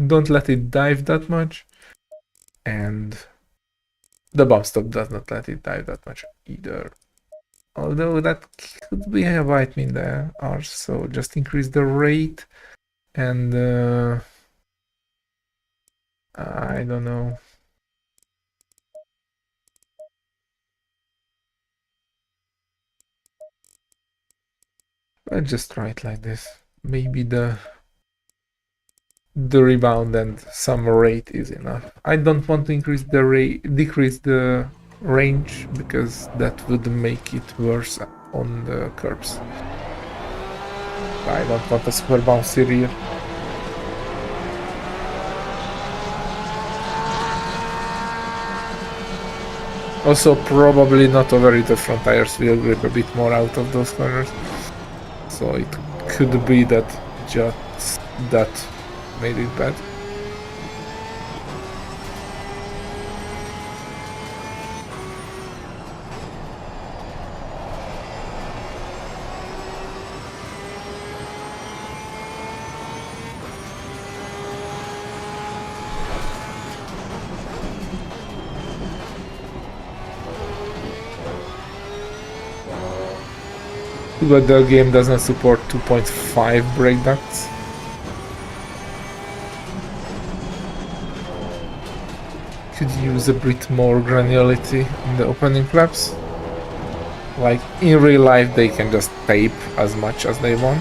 don't let it dive that much, and the bump stop does not let it dive that much either. Although that could be a bite me in the arse, so just increase the rate and I don't know. Let's just try it like this. Maybe the rebound and some rate is enough. I don't want to increase the rate, decrease the range, because that would make it worse on the curbs. I don't want a super bouncy rear. Also, probably not overheat the front tires will grip a bit more out of those corners. So it could be that just that made it bad. But the game doesn't support 2.5 brake ducts. Could use a bit more granularity in the opening flaps. Like in real life, they can just tape as much as they want.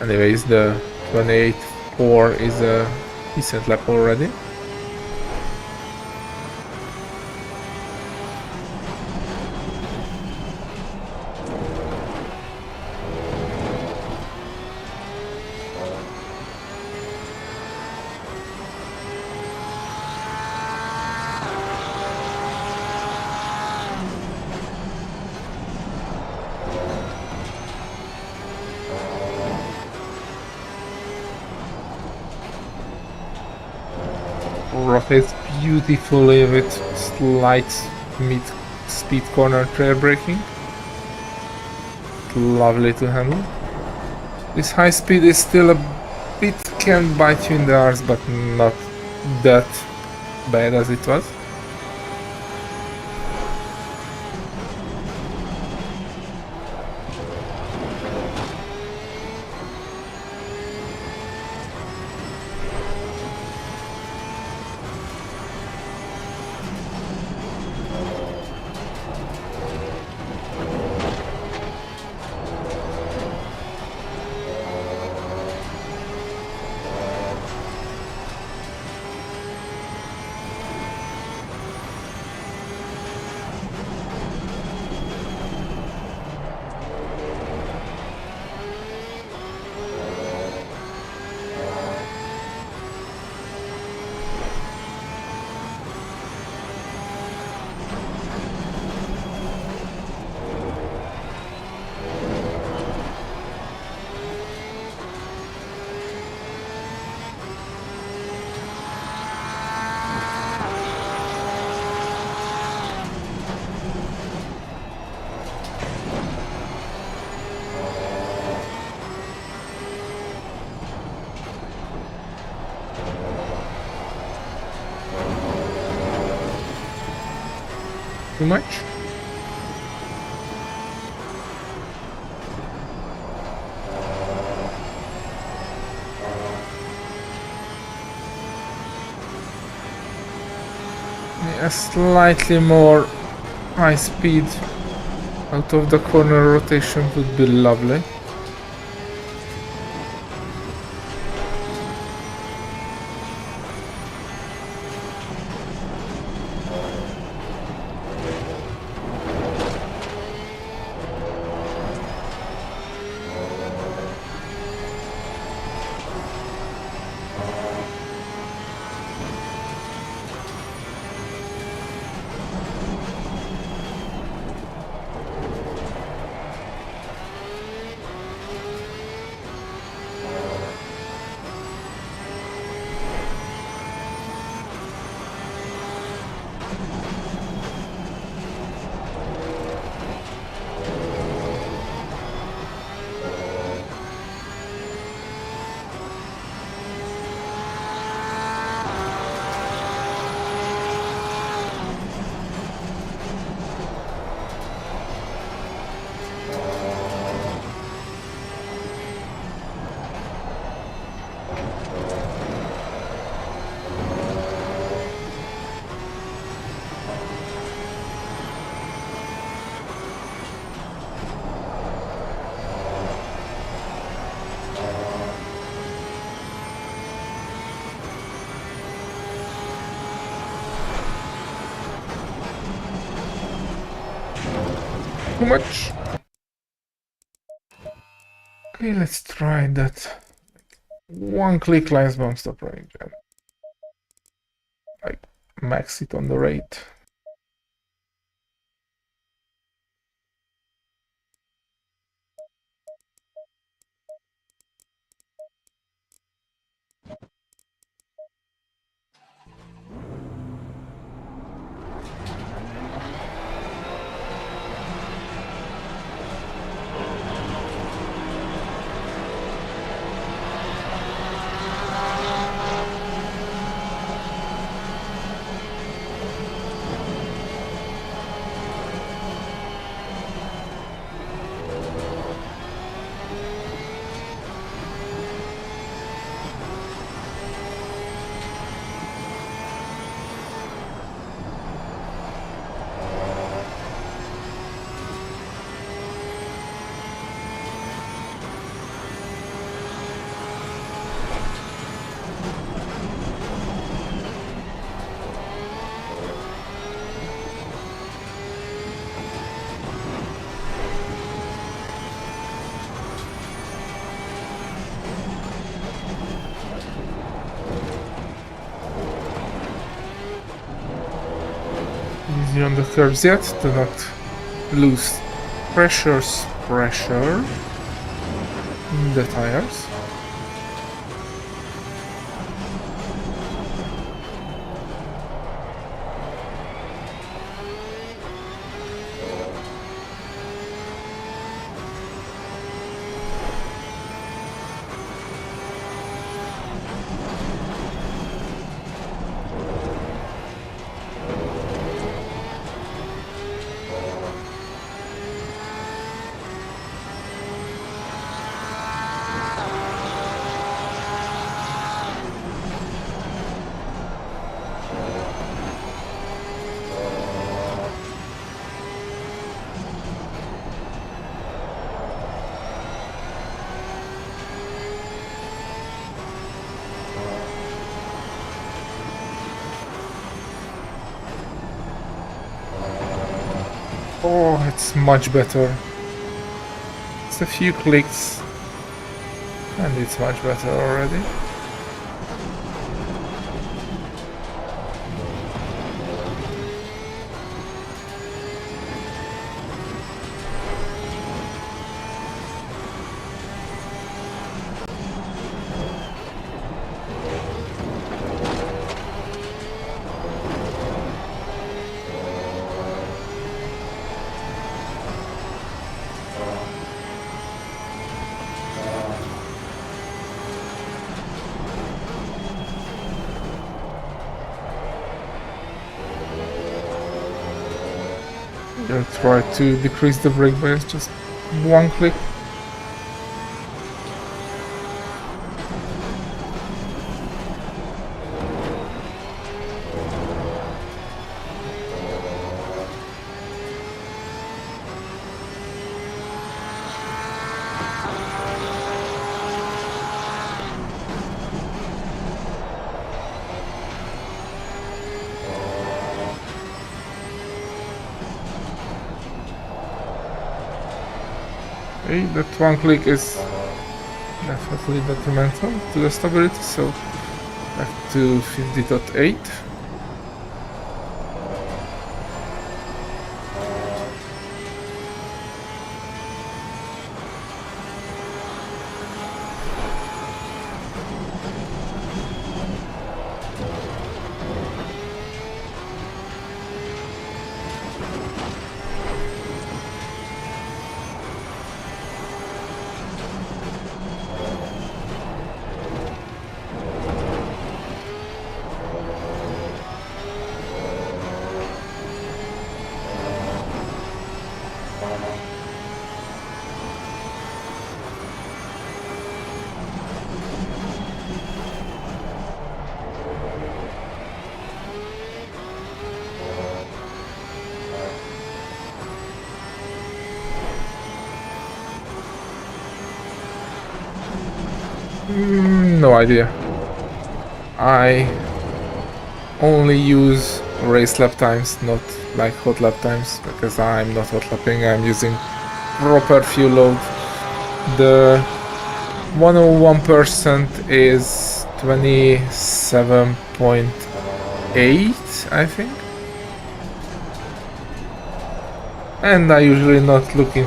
Anyways, the 28.4 is a decent lap already. rotates beautifully with slight mid-speed corner trail braking. Lovely to handle. This high speed is still a bit can bite you in the arse, but not that bad as it was. Too much? A slightly more high speed out of the corner rotation would be lovely. Too much? Okay, let's try that. One click lines bump stop range and like max it on the rate. Easy on the curves yet, do not lose pressure in the tires. Oh, it's much better. It's a few clicks and it's much better already. I'll try to decrease the brake by just one click. Okay, that one click is definitely detrimental to the stability, so back to 50.8. No idea. I only use race lap times, not like hot lap times, because I'm not hot lapping, I'm using proper fuel load. The 101% is 27.8, I think. And I usually not looking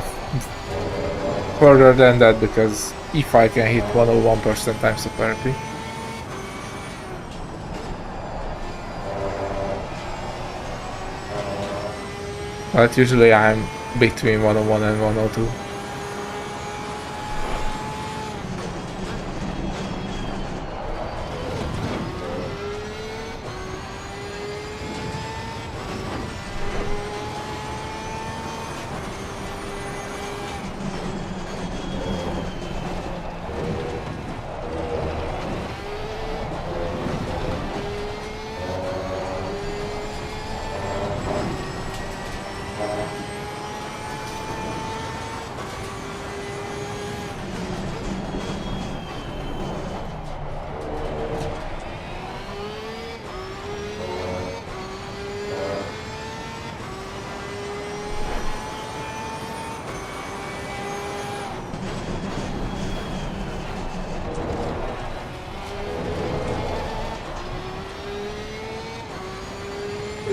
further than that, because if I can hit 101%, I'm super happy. But usually I'm between 101 and 102.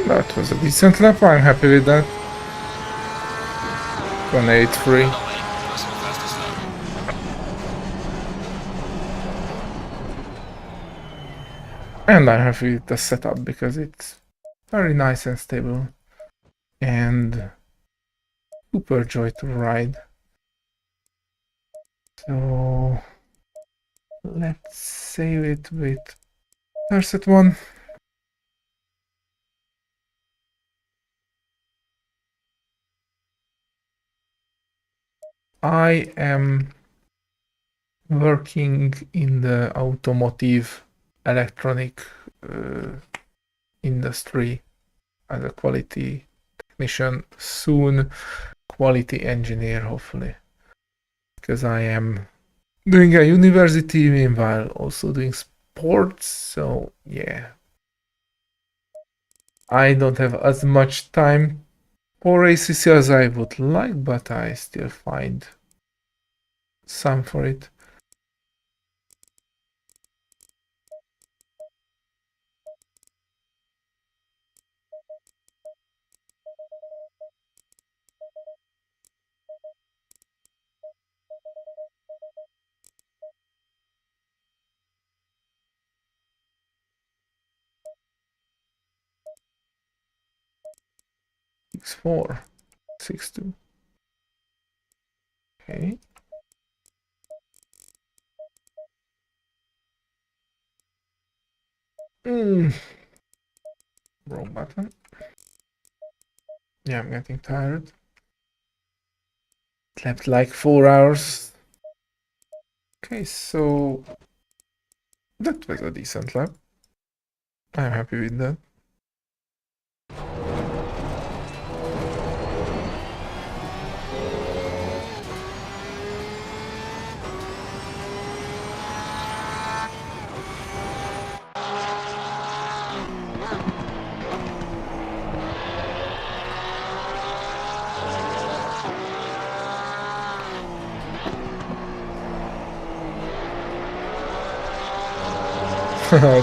That was a decent lap, I'm happy with that. 183. And I'm happy with the setup because it's very nice and stable. And super joy to ride. So let's save it with Perset 1. I am working in the automotive electronic industry as a quality technician, soon quality engineer, hopefully, because I am doing a university meanwhile also doing sports, so yeah, I don't have as much time Or ACC as I would like, but I still find some for it. X4, 6.2. Okay. Wrong button. Yeah, I'm getting tired. Slept like 4 hours. Okay, so that was a decent lap. I'm happy with that.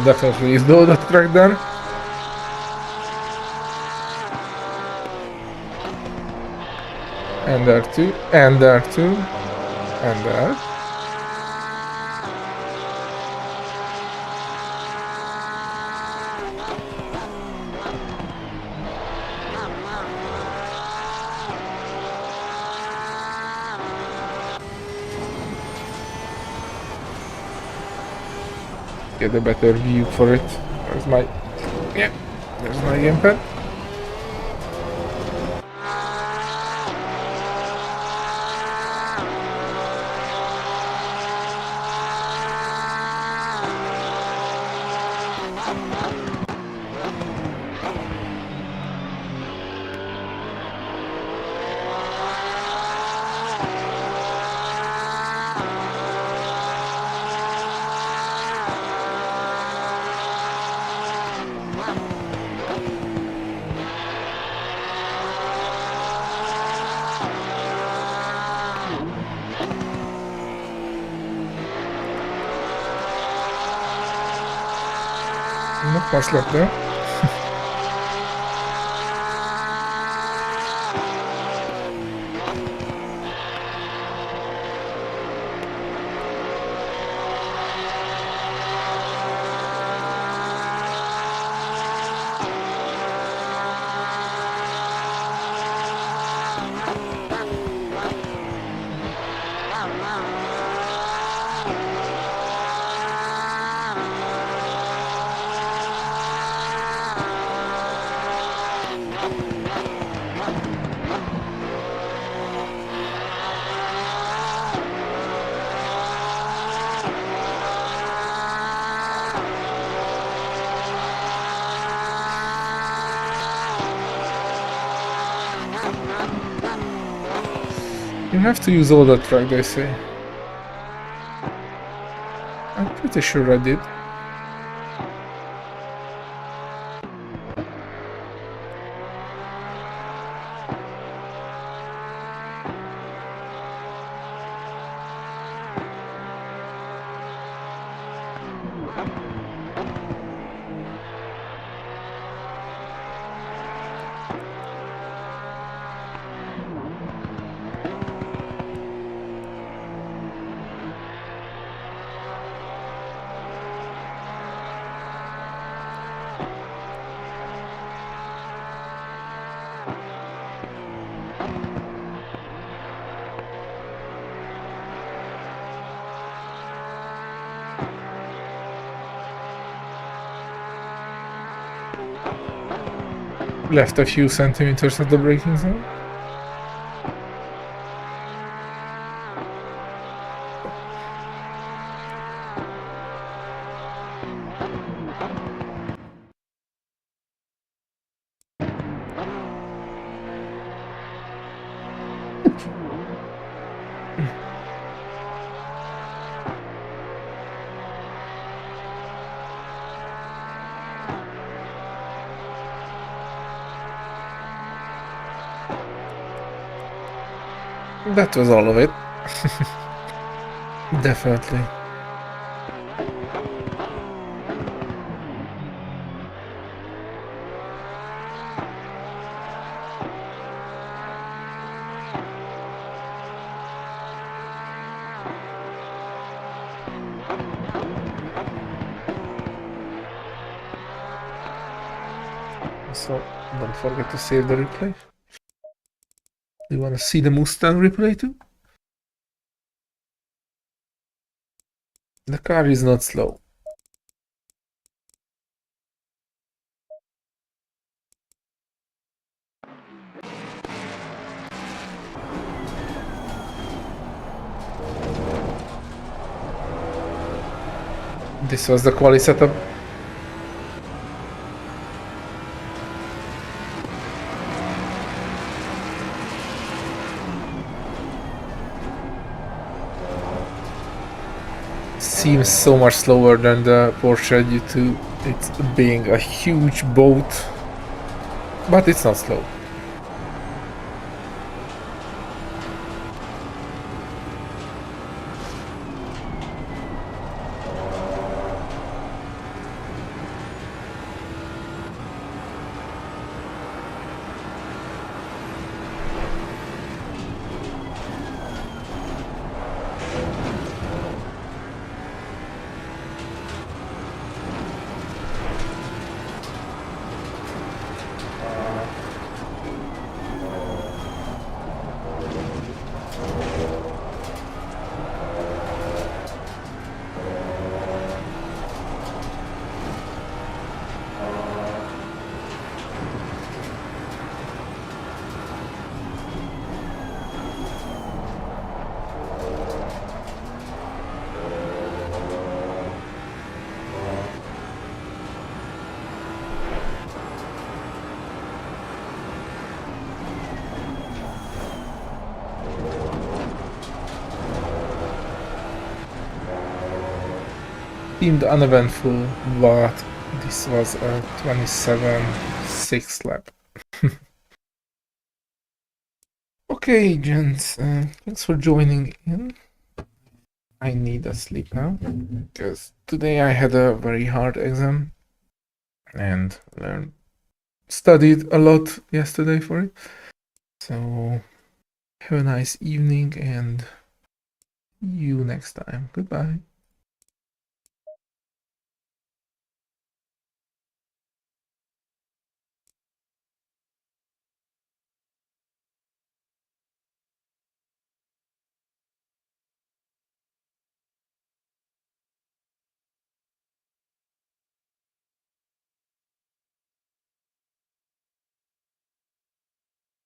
Definitely is though that track then. And there too, and there too, and there. Get a better view for it. There's my, yeah, there's my gamepad. Not much left there. You have to use all that track, they say. I'm pretty sure I did. Left a few centimeters at the braking zone. That was all of it. Definitely. So don't forget to save the replay. Do you want to see the Mustang replay too? The car is not slow. This was the quali setup. Seems so much slower than the Porsche due to it being a huge boat, but it's not slow. Seemed uneventful, but this was a 27.6 lap. Okay, gents, thanks for joining in. I need a sleep now, because today I had a very hard exam and studied a lot yesterday for it. So have a nice evening and see you next time. Goodbye.